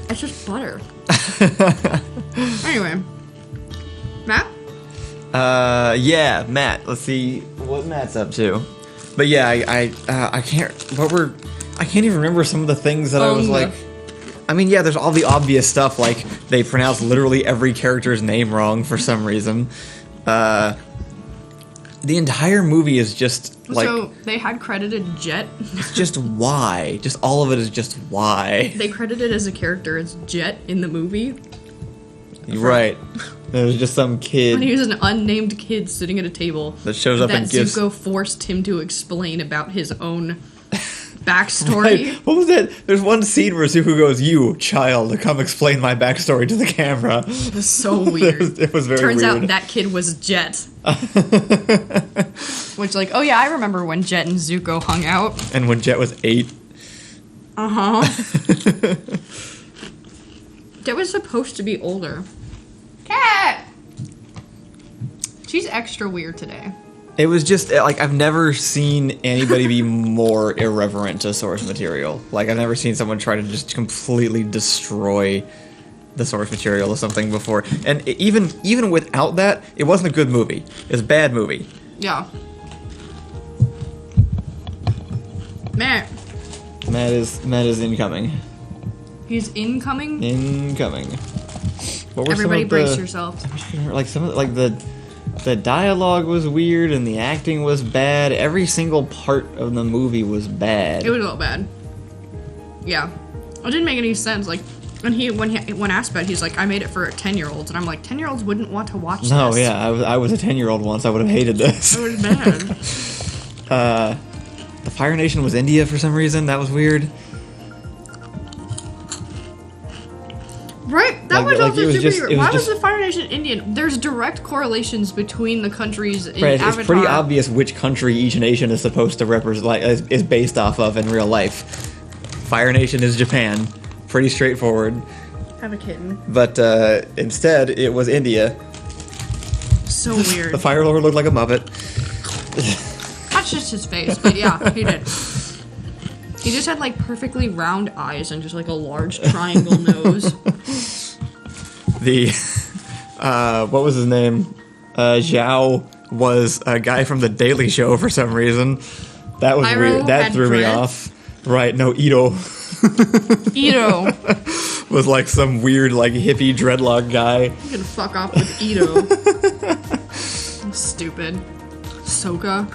[SPEAKER 1] It's just butter. Anyway. Matt?
[SPEAKER 2] Yeah, Matt. Let's see what Matt's up to. But yeah, I can't even remember some of the things that I was like... I mean, yeah, there's all the obvious stuff, like they pronounce literally every character's name wrong for some reason. The entire movie is just like...
[SPEAKER 1] So, they had credited Jet.
[SPEAKER 2] It's just why. Just all of it is just why.
[SPEAKER 1] They credited as a character as Jet in the movie.
[SPEAKER 2] Right. There's just some kid...
[SPEAKER 1] And he was an unnamed kid sitting at a table.
[SPEAKER 2] That shows up and gives...
[SPEAKER 1] Zuko forced him to explain about his own backstory.
[SPEAKER 2] What was that? There's one scene where Zuko goes, "You, child, come explain my backstory to the camera."
[SPEAKER 1] It was so weird.
[SPEAKER 2] It was very
[SPEAKER 1] Turns
[SPEAKER 2] weird.
[SPEAKER 1] out that kid was Jet. Which, like, oh yeah, I remember when Jet and Zuko hung out.
[SPEAKER 2] And when Jet was 8.
[SPEAKER 1] Uh-huh. Jet was supposed to be older. Cat! She's extra weird today.
[SPEAKER 2] It was just, like, I've never seen anybody be more irreverent to source material. Like, I've never seen someone try to just completely destroy the source material of something before. And even without that, it wasn't a good movie. It was a bad movie.
[SPEAKER 1] Yeah. Matt
[SPEAKER 2] is incoming.
[SPEAKER 1] He's incoming?
[SPEAKER 2] Incoming. What were
[SPEAKER 1] Everybody
[SPEAKER 2] some of
[SPEAKER 1] brace
[SPEAKER 2] the,
[SPEAKER 1] yourself.
[SPEAKER 2] Like, some of, like, the dialogue was weird and the acting was bad. Every single part of the movie was bad.
[SPEAKER 1] It was all bad. Yeah. It didn't make any sense. Like, when asked about it, he's like, I made it for 10-year-olds. And I'm like, 10-year-olds wouldn't want to watch this.
[SPEAKER 2] No, yeah, I was a 10-year-old once. I would have hated this.
[SPEAKER 1] It was bad.
[SPEAKER 2] The Fire Nation was India for some reason. That was weird.
[SPEAKER 1] Right? That
[SPEAKER 2] Like,
[SPEAKER 1] was also
[SPEAKER 2] it was
[SPEAKER 1] super
[SPEAKER 2] just-
[SPEAKER 1] weird.
[SPEAKER 2] it was
[SPEAKER 1] Why was
[SPEAKER 2] just-
[SPEAKER 1] the Fire Nation Indian? There's direct correlations between the countries in
[SPEAKER 2] Right,
[SPEAKER 1] Avatar.
[SPEAKER 2] it's pretty obvious which country each nation is supposed to represent, like, is based off of in real life. Fire Nation is Japan. Pretty straightforward.
[SPEAKER 1] Have a kitten.
[SPEAKER 2] But instead, it was India.
[SPEAKER 1] So weird.
[SPEAKER 2] The Fire Lord looked like a Muppet.
[SPEAKER 1] That's just his face, but yeah, he did. He just had like perfectly round eyes and just like a large triangle nose.
[SPEAKER 2] The what was his name? Zhao was a guy from the Daily Show for some reason. That was
[SPEAKER 1] Iroh
[SPEAKER 2] weird. That
[SPEAKER 1] had
[SPEAKER 2] threw me
[SPEAKER 1] dreads.
[SPEAKER 2] off. Right? No, Ito
[SPEAKER 1] Ito.
[SPEAKER 2] was like some weird, like, hippie dreadlock guy.
[SPEAKER 1] You can fuck off with Ito. Stupid. Sokka.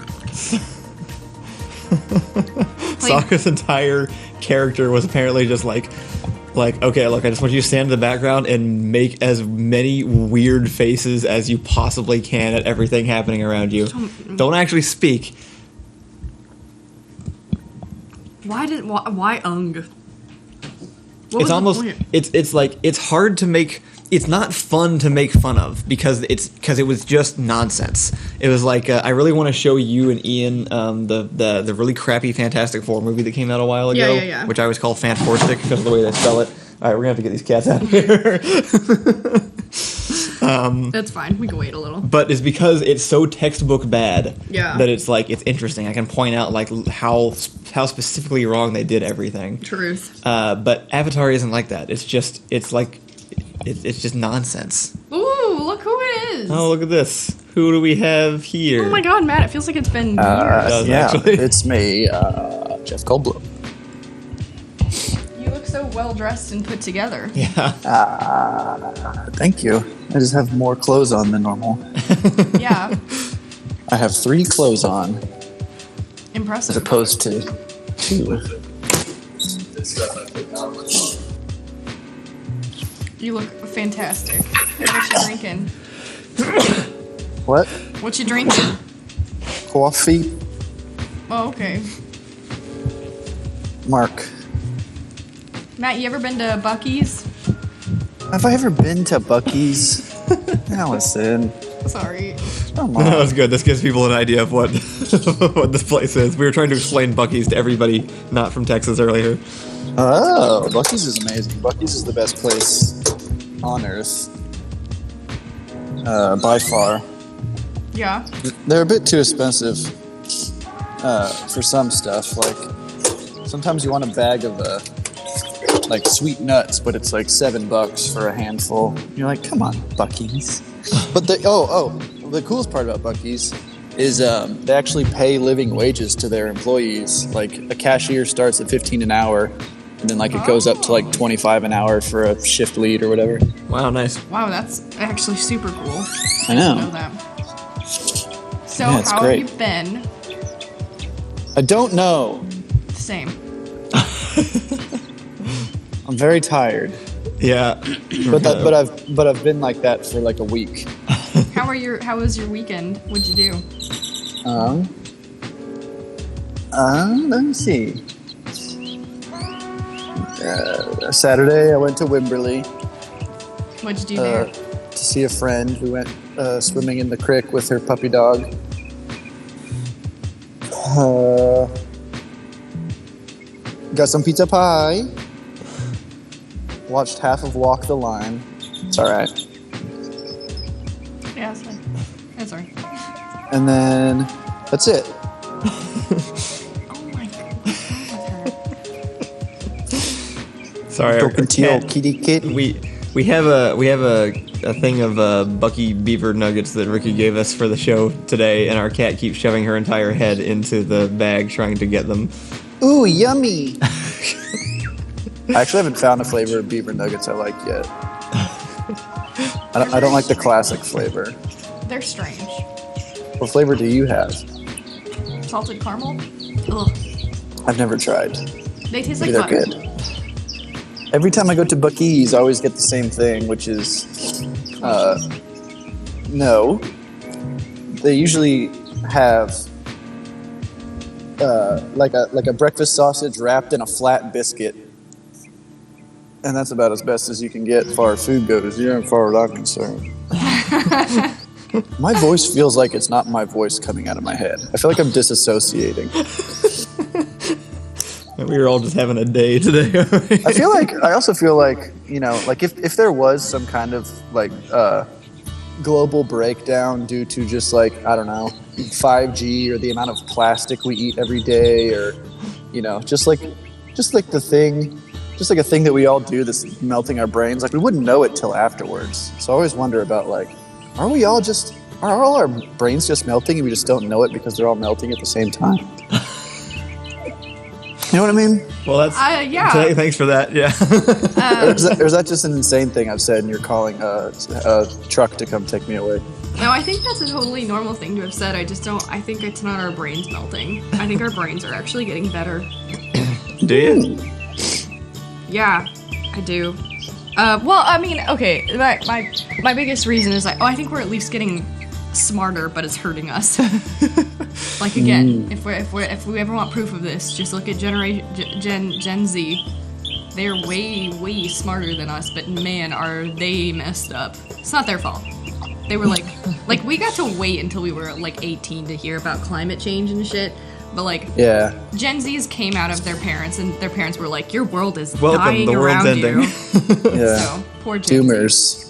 [SPEAKER 2] Sokka's entire character was apparently just like, okay, look, I just want you to stand in the background and make as many weird faces as you possibly can at everything happening around you. Don't actually speak.
[SPEAKER 1] Why Ung? What was
[SPEAKER 2] It's
[SPEAKER 1] the
[SPEAKER 2] almost
[SPEAKER 1] point?
[SPEAKER 2] it's like it's hard to make. It's not fun to make fun of because it was just nonsense. It was like I really want to show you and Ian the really crappy Fantastic Four movie that came out a while ago,
[SPEAKER 1] Yeah.
[SPEAKER 2] which I always call Fantastic because of the way they spell it. All right, we're gonna have to get these cats out of here.
[SPEAKER 1] That's fine. We can wait a little.
[SPEAKER 2] But it's because it's so textbook bad
[SPEAKER 1] Yeah.
[SPEAKER 2] that it's like it's interesting. I can point out like how specifically wrong they did everything.
[SPEAKER 1] Truth.
[SPEAKER 2] But Avatar isn't like that. It's just nonsense.
[SPEAKER 1] Ooh, look who it is.
[SPEAKER 2] Oh, look at this. Who do we have here?
[SPEAKER 1] Oh my god, Matt, it feels like it's been years.
[SPEAKER 2] does,
[SPEAKER 3] Yeah,
[SPEAKER 2] actually.
[SPEAKER 3] it's me, Jeff Goldblum.
[SPEAKER 1] You look so well dressed and put together.
[SPEAKER 2] Yeah.
[SPEAKER 3] Thank you. I just have more clothes on than normal.
[SPEAKER 1] Yeah.
[SPEAKER 3] I have 3 clothes on as
[SPEAKER 1] Impressive.
[SPEAKER 3] opposed to 2.
[SPEAKER 1] You look fantastic. What you drinking?
[SPEAKER 3] What?
[SPEAKER 1] What you drinking?
[SPEAKER 3] Coffee?
[SPEAKER 1] Oh, okay.
[SPEAKER 3] Mark.
[SPEAKER 1] Matt, you ever been to Bucky's?
[SPEAKER 3] Have I ever been to Bucky's? Allison.
[SPEAKER 1] Sorry.
[SPEAKER 3] Come
[SPEAKER 2] That
[SPEAKER 3] on.
[SPEAKER 2] was good. This gives people an idea of what what this place is. We were trying to explain Bucky's to everybody not from Texas earlier.
[SPEAKER 3] Oh, Bucky's is amazing. Bucky's is the best place on earth. By far.
[SPEAKER 1] Yeah.
[SPEAKER 3] They're a bit too expensive for some stuff. Like, sometimes you want a bag of like sweet nuts, but it's like $7 for a handful. You're like, come on, Bucky's. But the coolest part about Bucky's is they actually pay living wages to their employees. Like, a cashier starts at $15 an hour, and then like it goes up to like $25 an hour for a shift lead or whatever.
[SPEAKER 2] Wow, nice.
[SPEAKER 1] Wow, that's actually super cool.
[SPEAKER 3] I
[SPEAKER 1] Know
[SPEAKER 3] know.
[SPEAKER 1] that. So,
[SPEAKER 3] Yeah, it's
[SPEAKER 1] how
[SPEAKER 3] great.
[SPEAKER 1] have you been?
[SPEAKER 3] I don't know.
[SPEAKER 1] Same.
[SPEAKER 3] I'm very tired,
[SPEAKER 2] Yeah.
[SPEAKER 3] but I've been like that for like a week.
[SPEAKER 1] How was your weekend? What'd you do?
[SPEAKER 3] Let me see. Saturday, I went to Wimberley
[SPEAKER 1] What'd you do there?
[SPEAKER 3] to see a friend who went swimming in the creek with her puppy dog. Got some pizza pie. Watched half of Walk the Line. It's all right.
[SPEAKER 1] Yeah, it's fine. It's all right.
[SPEAKER 3] And then that's it.
[SPEAKER 1] Oh my god.
[SPEAKER 2] Sorry, our
[SPEAKER 3] Talking to your
[SPEAKER 2] cat-
[SPEAKER 3] kitty kid.
[SPEAKER 2] we have a thing of Buccee Beaver Nuggets that Ricky gave us for the show today, and our cat keeps shoving her entire head into the bag trying to get them.
[SPEAKER 3] Ooh, yummy. I actually haven't found a flavor of Beaver Nuggets I like yet. I don't like the classic flavor.
[SPEAKER 1] They're strange.
[SPEAKER 3] What flavor do you have?
[SPEAKER 1] Salted caramel? Ugh.
[SPEAKER 3] I've never tried.
[SPEAKER 1] They taste
[SPEAKER 3] Maybe
[SPEAKER 1] like
[SPEAKER 3] they're
[SPEAKER 1] butter.
[SPEAKER 3] good. Every time I go to Buckee's, I always get the same thing, which is no. They usually have like a breakfast sausage wrapped in a flat biscuit, and that's about as best as you can get as far as food goes. As far as I'm concerned. My voice feels like it's not my voice coming out of my head. I feel like I'm disassociating.
[SPEAKER 2] We were all just having a day today.
[SPEAKER 3] I also feel like, like if there was some kind of like global breakdown due to just like, I don't know, 5G or the amount of plastic we eat every day, or, just like a thing that we all do that's melting our brains, like we wouldn't know it till afterwards. So I always wonder about like, are all our brains just melting and we just don't know it because they're all melting at the same time? You know what I mean?
[SPEAKER 2] Well, that's
[SPEAKER 1] yeah.
[SPEAKER 2] Thanks for that. Yeah.
[SPEAKER 3] Or is that just an insane thing I've said and you're calling a truck to come take me away?
[SPEAKER 1] No, I think that's a totally normal thing to have said. I think it's not our brains melting. I think our brains are actually getting better.
[SPEAKER 2] Do you?
[SPEAKER 1] Yeah, I do. Well, I mean, okay, my biggest reason is like, I think we're at least getting smarter, but it's hurting us. Like again, if we ever want proof of this, just look at Gen Z. They're way smarter than us, but man, are they messed up. It's not their fault. They were like we got to wait until we were like 18 to hear about climate change and shit. But like,
[SPEAKER 3] yeah,
[SPEAKER 1] Gen Zs came out of their parents, and their parents were like, "Your world is
[SPEAKER 2] Welcome,
[SPEAKER 1] dying
[SPEAKER 2] the world's
[SPEAKER 1] around
[SPEAKER 2] ending."
[SPEAKER 1] you."
[SPEAKER 3] yeah.
[SPEAKER 1] So poor Gen Z.
[SPEAKER 3] Doomers.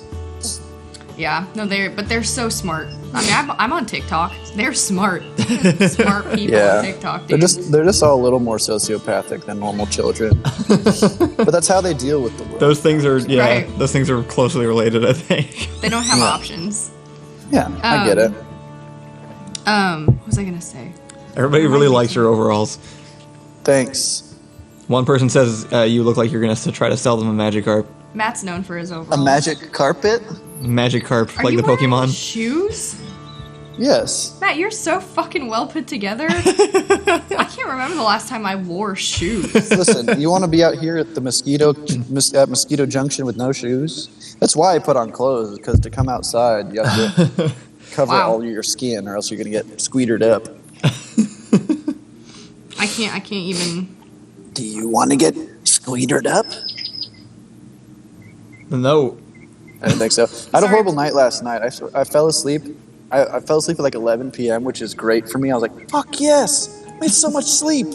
[SPEAKER 1] Yeah, no, they're so smart. I mean, I'm on TikTok. They're smart, smart people
[SPEAKER 3] Yeah,
[SPEAKER 1] on TikTok. Dude.
[SPEAKER 3] they're just all a little more sociopathic than normal children. But that's how they deal with the world.
[SPEAKER 2] Those things are
[SPEAKER 1] Right.
[SPEAKER 2] Those things are closely related, I think.
[SPEAKER 1] They don't have
[SPEAKER 3] Yeah.
[SPEAKER 1] options.
[SPEAKER 3] Yeah, I get it.
[SPEAKER 1] What was I gonna say?
[SPEAKER 2] Everybody really likes your overalls.
[SPEAKER 3] Thanks.
[SPEAKER 2] One person says you look like you're gonna try to sell them a Magikarp.
[SPEAKER 1] Matt's known for his
[SPEAKER 3] A
[SPEAKER 1] overalls.
[SPEAKER 3] magic carpet?
[SPEAKER 2] Magikarp,
[SPEAKER 1] Are
[SPEAKER 2] like
[SPEAKER 1] you
[SPEAKER 2] the
[SPEAKER 1] wearing
[SPEAKER 2] Pokemon.
[SPEAKER 1] shoes?
[SPEAKER 3] Yes.
[SPEAKER 1] Matt, you're so fucking well put together. I can't remember the last time I wore shoes.
[SPEAKER 3] Listen, you want to be out here at the Mosquito Junction with no shoes? That's why I put on clothes, because to come outside, you have to cover
[SPEAKER 1] Wow.
[SPEAKER 3] all your skin, or else you're gonna get squeedered up.
[SPEAKER 1] I can't even.
[SPEAKER 3] Do you want to get squeedered up?
[SPEAKER 2] No.
[SPEAKER 3] I didn't think so. I had a
[SPEAKER 1] Sorry.
[SPEAKER 3] horrible night last night. I fell asleep. I fell asleep at like 11 p.m., which is great for me. I was like, fuck yes! I made so much sleep!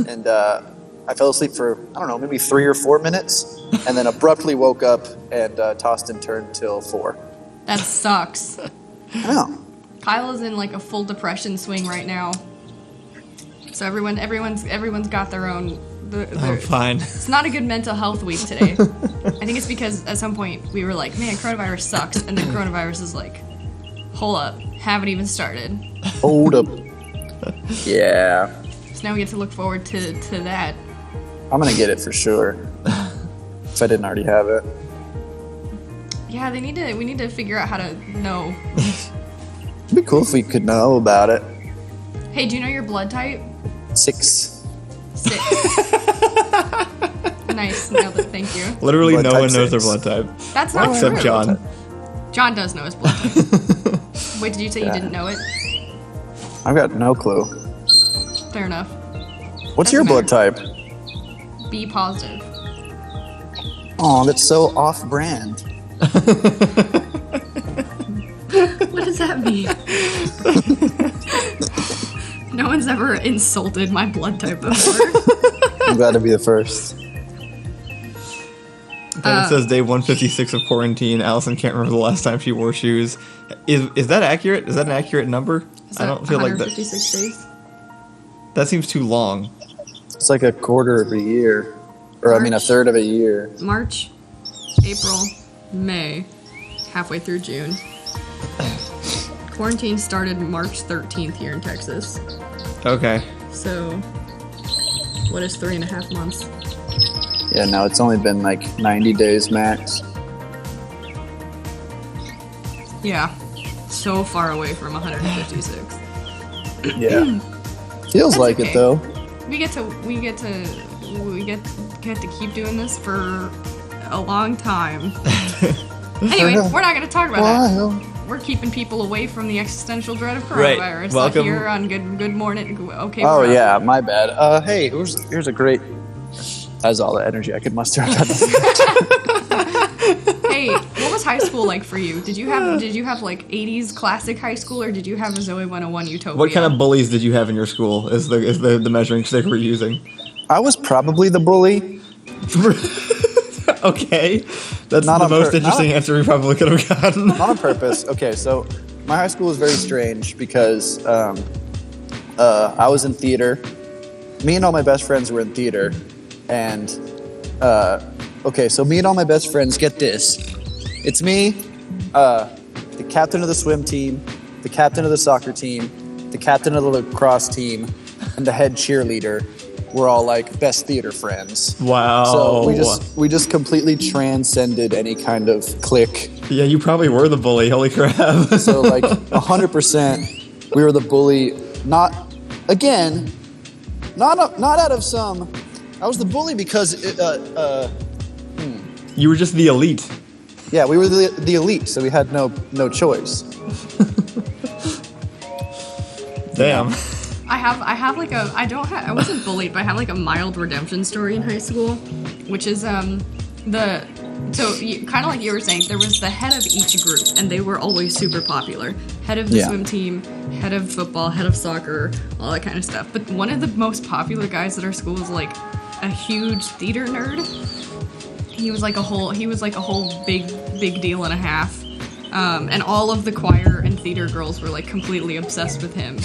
[SPEAKER 3] And I fell asleep for, I don't know, maybe 3 or 4 minutes, and then abruptly woke up and tossed and turned till 4.
[SPEAKER 1] That sucks.
[SPEAKER 3] I know.
[SPEAKER 1] Kyle is in like a full depression swing right now. So everyone's got their own.
[SPEAKER 2] I'm fine.
[SPEAKER 1] It's not a good mental health week today. I think it's because at some point we were like, man, coronavirus sucks, and then coronavirus is like, hold up, haven't even started.
[SPEAKER 3] Hold up. Yeah.
[SPEAKER 1] So now we get to look forward to that.
[SPEAKER 3] I'm gonna get it for sure. If I didn't already have it.
[SPEAKER 1] Yeah, we need to figure out how to know.
[SPEAKER 3] It'd be cool if we could know about it.
[SPEAKER 1] Hey, do you know your blood type?
[SPEAKER 3] 6.
[SPEAKER 1] 6. Nice, nailed it. Thank you.
[SPEAKER 2] Literally,
[SPEAKER 3] Blood
[SPEAKER 2] no
[SPEAKER 3] type
[SPEAKER 2] one knows their
[SPEAKER 3] 6.
[SPEAKER 2] blood type
[SPEAKER 1] That's not
[SPEAKER 2] except
[SPEAKER 1] true.
[SPEAKER 2] John.
[SPEAKER 1] John does know his blood type. Wait, did you say you didn't know it?
[SPEAKER 3] I've got no clue.
[SPEAKER 1] Fair enough.
[SPEAKER 3] What's
[SPEAKER 1] Doesn't
[SPEAKER 3] your blood
[SPEAKER 1] matter.
[SPEAKER 3] type?
[SPEAKER 1] B positive.
[SPEAKER 3] Oh, that's so off-brand.
[SPEAKER 1] What does that mean? No one's ever insulted my blood type before.
[SPEAKER 3] I'm glad to be the first.
[SPEAKER 2] Then it says day 156 of quarantine. Allison can't remember the last time she wore shoes. Is that accurate? Is that an accurate number? I don't feel like that.
[SPEAKER 1] 156 days?
[SPEAKER 2] That seems too long.
[SPEAKER 3] It's like a quarter of a year. Or, I mean, a third of a year.
[SPEAKER 1] March, April, May, halfway through June. Quarantine started March 13th here in Texas.
[SPEAKER 2] Okay.
[SPEAKER 1] So, what is 3.5 months?
[SPEAKER 3] Yeah, no, it's only been like 90 days max.
[SPEAKER 1] Yeah. So far away from 156.
[SPEAKER 3] Yeah. Feels
[SPEAKER 1] That's
[SPEAKER 3] like
[SPEAKER 1] okay.
[SPEAKER 3] it, though.
[SPEAKER 1] We get to keep doing this for a long time. Anyway, we're not going to talk about that. We're keeping people away from the existential dread of coronavirus.
[SPEAKER 2] Right. Welcome.
[SPEAKER 1] Here on Good Morning. Okay.
[SPEAKER 3] Oh,
[SPEAKER 1] we're
[SPEAKER 3] yeah,
[SPEAKER 1] up.
[SPEAKER 3] my bad. Hey, here's a great... That's all the energy I could muster.
[SPEAKER 1] Hey, what was high school like for you? Did you have like 80s classic high school, or did you have a Zoe 101 Utopia?
[SPEAKER 2] What kind of bullies did you have in your school? Is the measuring stick we're using?
[SPEAKER 3] I was probably the bully.
[SPEAKER 2] Okay, that's
[SPEAKER 3] Not
[SPEAKER 2] the
[SPEAKER 3] on
[SPEAKER 2] most
[SPEAKER 3] pur-
[SPEAKER 2] interesting
[SPEAKER 3] not-
[SPEAKER 2] answer we probably could have gotten.
[SPEAKER 3] Not on purpose. Okay, so my high school was very strange because I was in theater. Me and all my best friends were in theater. And, okay, so me and all my best friends, get this. It's me, the captain of the swim team, the captain of the soccer team, the captain of the lacrosse team, and the head cheerleader. We're all like best theater friends.
[SPEAKER 2] Wow.
[SPEAKER 3] So we just completely transcended any kind of clique.
[SPEAKER 2] Yeah, you probably were the bully. Holy crap.
[SPEAKER 3] So like 100%, we were the bully. Not out of some. I was the bully because
[SPEAKER 2] You were just the elite.
[SPEAKER 3] yeah, we were the elite, so we had no choice.
[SPEAKER 2] Damn.
[SPEAKER 1] I wasn't bullied, but I have like a mild redemption story in high school, which is kind of like you were saying, there was the head of each group, and they were always super popular. Head of the swim team, head of football, head of soccer, all that kind of stuff. But one of the most popular guys at our school was like a huge theater nerd. He was like a whole big deal and a half. And all of the choir and theater girls were like completely obsessed with him,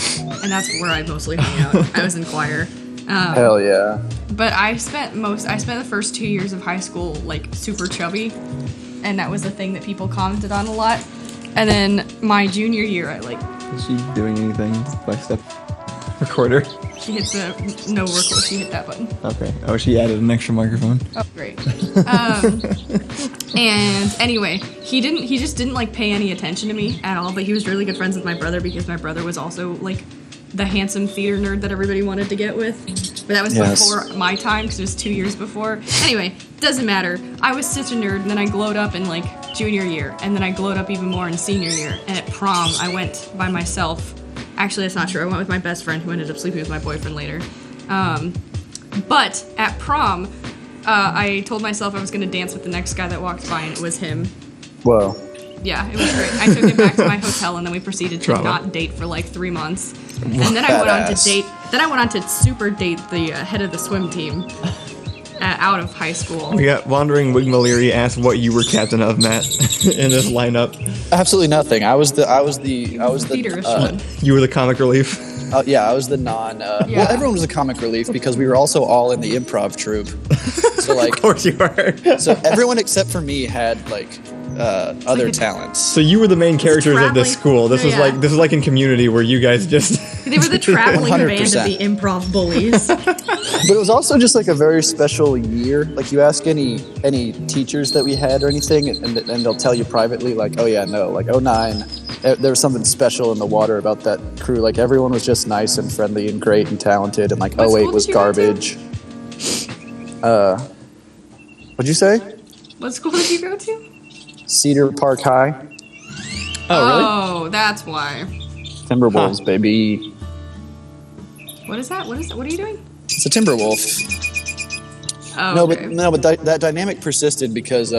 [SPEAKER 1] and that's where I mostly hung out. I was in choir.
[SPEAKER 3] Hell yeah.
[SPEAKER 1] But I spent the first 2 years of high school like super chubby, and that was the thing that people commented on a lot. And then my junior year, I like.
[SPEAKER 2] Is she doing anything by step recorder?
[SPEAKER 1] She hit the no record. She hit that button.
[SPEAKER 2] Okay. Oh, she added an extra microphone.
[SPEAKER 1] Oh, great. And anyway, he just didn't like pay any attention to me at all. But he was really good friends with my brother because my brother was also like the handsome theater nerd that everybody wanted to get with. But that was before my time because it was 2 years before. Anyway, doesn't matter. I was such a nerd, and then I glowed up in like junior year, and then I glowed up even more in senior year. And at prom, I went by myself. Actually, that's not true. I went with my best friend who ended up sleeping with my boyfriend later. But at prom, I told myself I was going to dance with the next guy that walked by, and it was him.
[SPEAKER 3] Whoa.
[SPEAKER 1] Yeah, it was great. I took him back to my hotel, and then we proceeded to not date for like 3 months. And then I went on to date. Then I went on to super date the head of the swim team out of high school.
[SPEAKER 2] We got Wandering Wig Maliri asked what you were captain of, Matt, in this lineup.
[SPEAKER 3] Absolutely nothing. I was the
[SPEAKER 1] Theaterish one.
[SPEAKER 2] You were the comic relief.
[SPEAKER 3] yeah, I was the non. Well, everyone was a comic relief because we were also all in the improv troupe. So like,
[SPEAKER 2] Of course you were.
[SPEAKER 3] so everyone except for me had like other talents.
[SPEAKER 2] So you were the main characters of this school. This was like in Community where you guys just.
[SPEAKER 1] They were the traveling band of
[SPEAKER 3] 100%.
[SPEAKER 1] the improv bullies.
[SPEAKER 3] But it was also just like a very special year. Like you ask any teachers that we had or anything, and they'll tell you privately, like, oh yeah, no, like 09, there was something special in the water about that crew. Like everyone was just nice and friendly and great and talented, and like
[SPEAKER 1] What
[SPEAKER 3] 08
[SPEAKER 1] school
[SPEAKER 3] was
[SPEAKER 1] did you go to?
[SPEAKER 3] garbage. What'd you say?
[SPEAKER 1] What school did you go to?
[SPEAKER 3] Cedar Park High,
[SPEAKER 2] Oh, really?
[SPEAKER 1] Oh, that's why.
[SPEAKER 3] Timberwolves, baby.
[SPEAKER 1] What is that? What are you doing?
[SPEAKER 3] It's a Timberwolf.
[SPEAKER 1] Oh,
[SPEAKER 3] No,
[SPEAKER 1] okay.
[SPEAKER 3] but that dynamic persisted because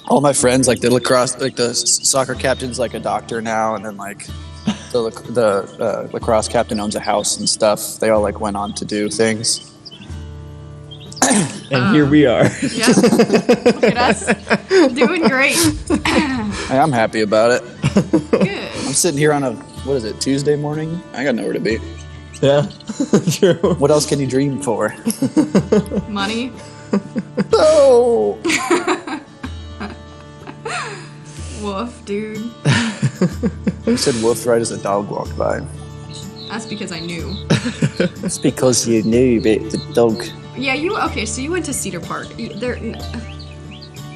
[SPEAKER 3] all my friends, like the lacrosse, like the soccer captain's like a doctor now, and then like the lacrosse captain owns a house and stuff. They all like went on to do things.
[SPEAKER 2] And here we are.
[SPEAKER 1] Yeah. Look at us. Doing great.
[SPEAKER 3] Hey, I'm happy about it.
[SPEAKER 1] Good.
[SPEAKER 3] I'm sitting here on a, what is it, Tuesday morning? I got nowhere to be.
[SPEAKER 2] Yeah, true.
[SPEAKER 3] What else can you dream for?
[SPEAKER 1] Money.
[SPEAKER 3] Oh!
[SPEAKER 1] Woof, dude.
[SPEAKER 3] You said woof right as a dog walked by.
[SPEAKER 1] That's because I knew.
[SPEAKER 3] It's because you knew about the dog.
[SPEAKER 1] Yeah, so you went to Cedar Park.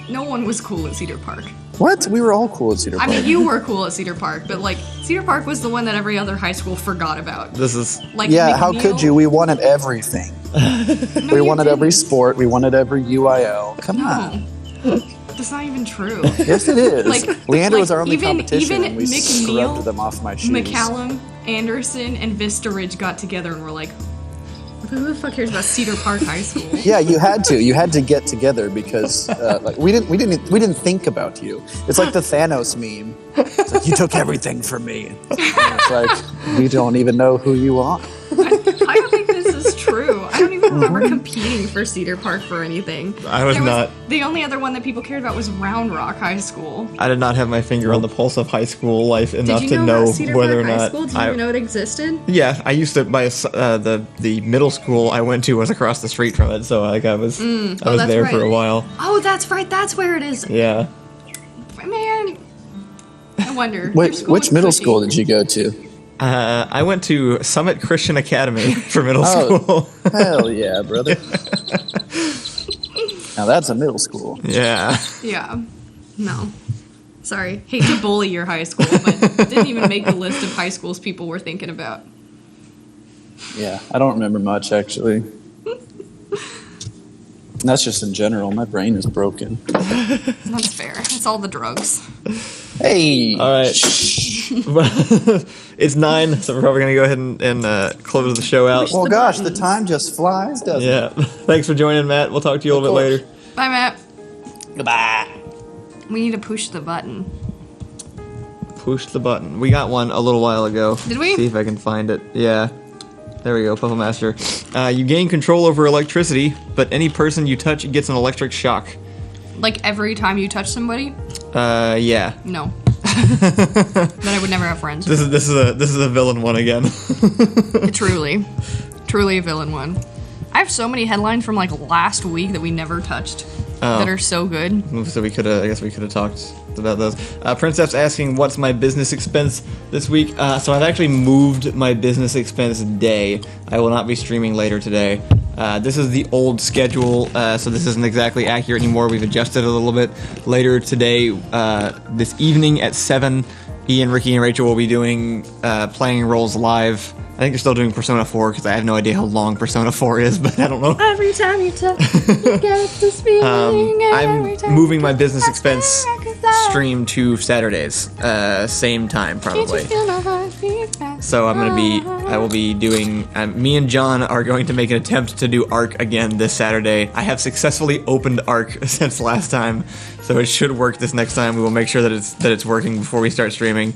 [SPEAKER 1] No one was cool at Cedar Park.
[SPEAKER 3] What? We were all cool at Cedar Park.
[SPEAKER 1] I mean, you were cool at Cedar Park, but like Cedar Park was the one that every other high school forgot about.
[SPEAKER 2] This is
[SPEAKER 1] Like,
[SPEAKER 3] yeah,
[SPEAKER 1] McNeil-
[SPEAKER 3] how could you? We wanted everything.
[SPEAKER 1] No,
[SPEAKER 3] We
[SPEAKER 1] you
[SPEAKER 3] wanted every
[SPEAKER 1] didn't.
[SPEAKER 3] sport. We wanted every UIL. Come on.
[SPEAKER 1] No, that's not even true.
[SPEAKER 3] Yes, it is.
[SPEAKER 1] Like-
[SPEAKER 3] Leander
[SPEAKER 1] like,
[SPEAKER 3] was our only
[SPEAKER 1] even-
[SPEAKER 3] competition,
[SPEAKER 1] even
[SPEAKER 3] and we
[SPEAKER 1] McNeil,
[SPEAKER 3] scrubbed them off my shoes.
[SPEAKER 1] McCallum, Anderson, and Vista Ridge got together and were like, "Who the fuck cares about Cedar Park High School?"
[SPEAKER 3] Yeah, you had to. You had to get together because like we didn't think about you. It's like the Thanos meme. It's like, you took everything from me. And it's like we don't even know who you are.
[SPEAKER 1] I don't think this is true. I don't even remember competing for Cedar Park for anything.
[SPEAKER 2] I was not.
[SPEAKER 1] The only other one that people cared about was Round Rock High School.
[SPEAKER 2] I did not have my finger on the pulse of high school life enough
[SPEAKER 1] Did you
[SPEAKER 2] to
[SPEAKER 1] know
[SPEAKER 2] know
[SPEAKER 1] about Cedar
[SPEAKER 2] whether
[SPEAKER 1] Park
[SPEAKER 2] or
[SPEAKER 1] High
[SPEAKER 2] not
[SPEAKER 1] School? Did you even know it existed?
[SPEAKER 2] Yeah, I used to the middle school I went to was across the street from it, so like I was
[SPEAKER 1] that's
[SPEAKER 2] there for
[SPEAKER 1] right.
[SPEAKER 2] a while.
[SPEAKER 1] Oh, that's right. That's where it is.
[SPEAKER 2] Yeah.
[SPEAKER 1] Man, I wonder. Your school
[SPEAKER 3] Which
[SPEAKER 1] was
[SPEAKER 3] middle
[SPEAKER 1] cushy.
[SPEAKER 3] school did you go to?
[SPEAKER 2] I went to Summit Christian Academy for middle
[SPEAKER 3] Oh.
[SPEAKER 2] school.
[SPEAKER 3] Hell yeah, brother. Now that's a middle school.
[SPEAKER 2] Yeah.
[SPEAKER 1] Yeah. No. Sorry. Hate to bully your high school, but didn't even make the list of high schools people were thinking about.
[SPEAKER 3] Yeah, I don't remember much actually. That's just in general. My brain is broken.
[SPEAKER 1] That's fair. It's all the drugs.
[SPEAKER 3] Hey.
[SPEAKER 2] All right. It's 9, so we're probably gonna go ahead and close the show out.
[SPEAKER 3] Well, gosh, the time just flies, doesn't it?
[SPEAKER 2] Yeah. Thanks for joining, Matt. We'll talk to you a little bit later.
[SPEAKER 1] Bye, Matt.
[SPEAKER 3] Goodbye.
[SPEAKER 1] We need to push the button.
[SPEAKER 2] Push the button. We got one a little while ago.
[SPEAKER 1] Did we?
[SPEAKER 2] See if I can find it. Yeah. There we go, Puffle Master. You gain control over electricity, but any person you touch gets an electric shock.
[SPEAKER 1] Like every time you touch somebody?
[SPEAKER 2] Yeah.
[SPEAKER 1] No. Then I would never have friends.
[SPEAKER 2] This is a villain one again.
[SPEAKER 1] Truly a villain one. I have so many headlines from like last week that we never touched that are so good.
[SPEAKER 2] So I guess we could have talked about those. Princess asking, what's my business expense this week? So I've actually moved my business expense day. I will not be streaming later today. This is the old schedule, so this isn't exactly accurate anymore. We've adjusted a little bit. Later today, this evening at 7, Ian, Ricky, and Rachel will be doing playing roles live. I think they're still doing Persona 4 because I have no idea how long Persona 4 is, but I don't know.
[SPEAKER 1] Every time you touch, you get this feeling.
[SPEAKER 2] I'm moving my business expense stream to Saturdays, same time probably. So I will be doing, me and John are going to make an attempt to do ARC again this Saturday. I have successfully opened ARC since last time, so it should work this next time. We will make sure that it's working before we start streaming.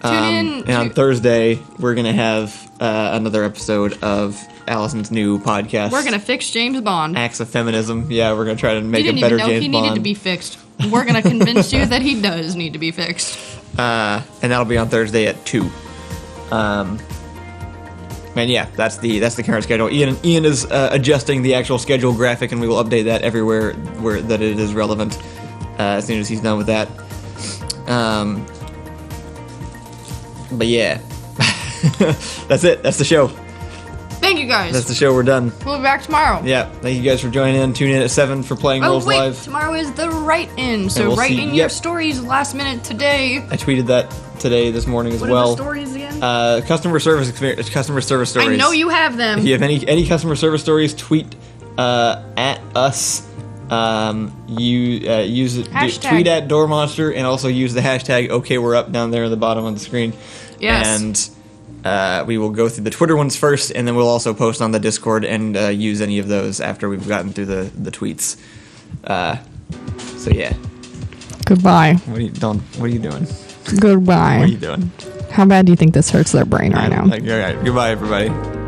[SPEAKER 2] And on Thursday, we're going to have another episode of Allison's new podcast.
[SPEAKER 1] We're gonna fix James Bond.
[SPEAKER 2] Acts of Feminism. Yeah, we're going to try to make
[SPEAKER 1] You
[SPEAKER 2] a
[SPEAKER 1] didn't
[SPEAKER 2] better
[SPEAKER 1] even know
[SPEAKER 2] James
[SPEAKER 1] he
[SPEAKER 2] Bond.
[SPEAKER 1] needed to be fixed. We're gonna convince you that he does need to be fixed.
[SPEAKER 2] And that'll be on Thursday at 2. And yeah, that's the current schedule. Ian is adjusting the actual schedule graphic, and we will update that everywhere where that it is relevant as soon as he's done with that. But yeah, that's it. That's the show.
[SPEAKER 1] Thank you guys.
[SPEAKER 2] That's the show. We're done.
[SPEAKER 1] We'll be back tomorrow.
[SPEAKER 2] Yeah, thank you guys for joining in. Tune in at 7 for Playing
[SPEAKER 1] Oh
[SPEAKER 2] Roles
[SPEAKER 1] wait,
[SPEAKER 2] Live.
[SPEAKER 1] tomorrow is the write-in, so
[SPEAKER 2] we'll
[SPEAKER 1] write
[SPEAKER 2] see-
[SPEAKER 1] in your
[SPEAKER 2] yep.
[SPEAKER 1] stories last minute today.
[SPEAKER 2] I tweeted that today, this morning as
[SPEAKER 1] What
[SPEAKER 2] well.
[SPEAKER 1] are the stories again?
[SPEAKER 2] Customer service stories.
[SPEAKER 1] I know you have them.
[SPEAKER 2] If you have any customer service stories, tweet at us. Use it.
[SPEAKER 1] Hashtag.
[SPEAKER 2] Tweet at Door Monster and also use the hashtag OKWe'reUp down there in the bottom of the screen.
[SPEAKER 1] Yes.
[SPEAKER 2] And We will go through the Twitter ones first, and then we'll also post on the Discord and use any of those after we've gotten through the tweets. So yeah.
[SPEAKER 1] Goodbye.
[SPEAKER 2] What are you doing?
[SPEAKER 1] Goodbye.
[SPEAKER 2] What are you doing?
[SPEAKER 1] How bad do you think this hurts their brain right now?
[SPEAKER 2] All right. Goodbye, everybody.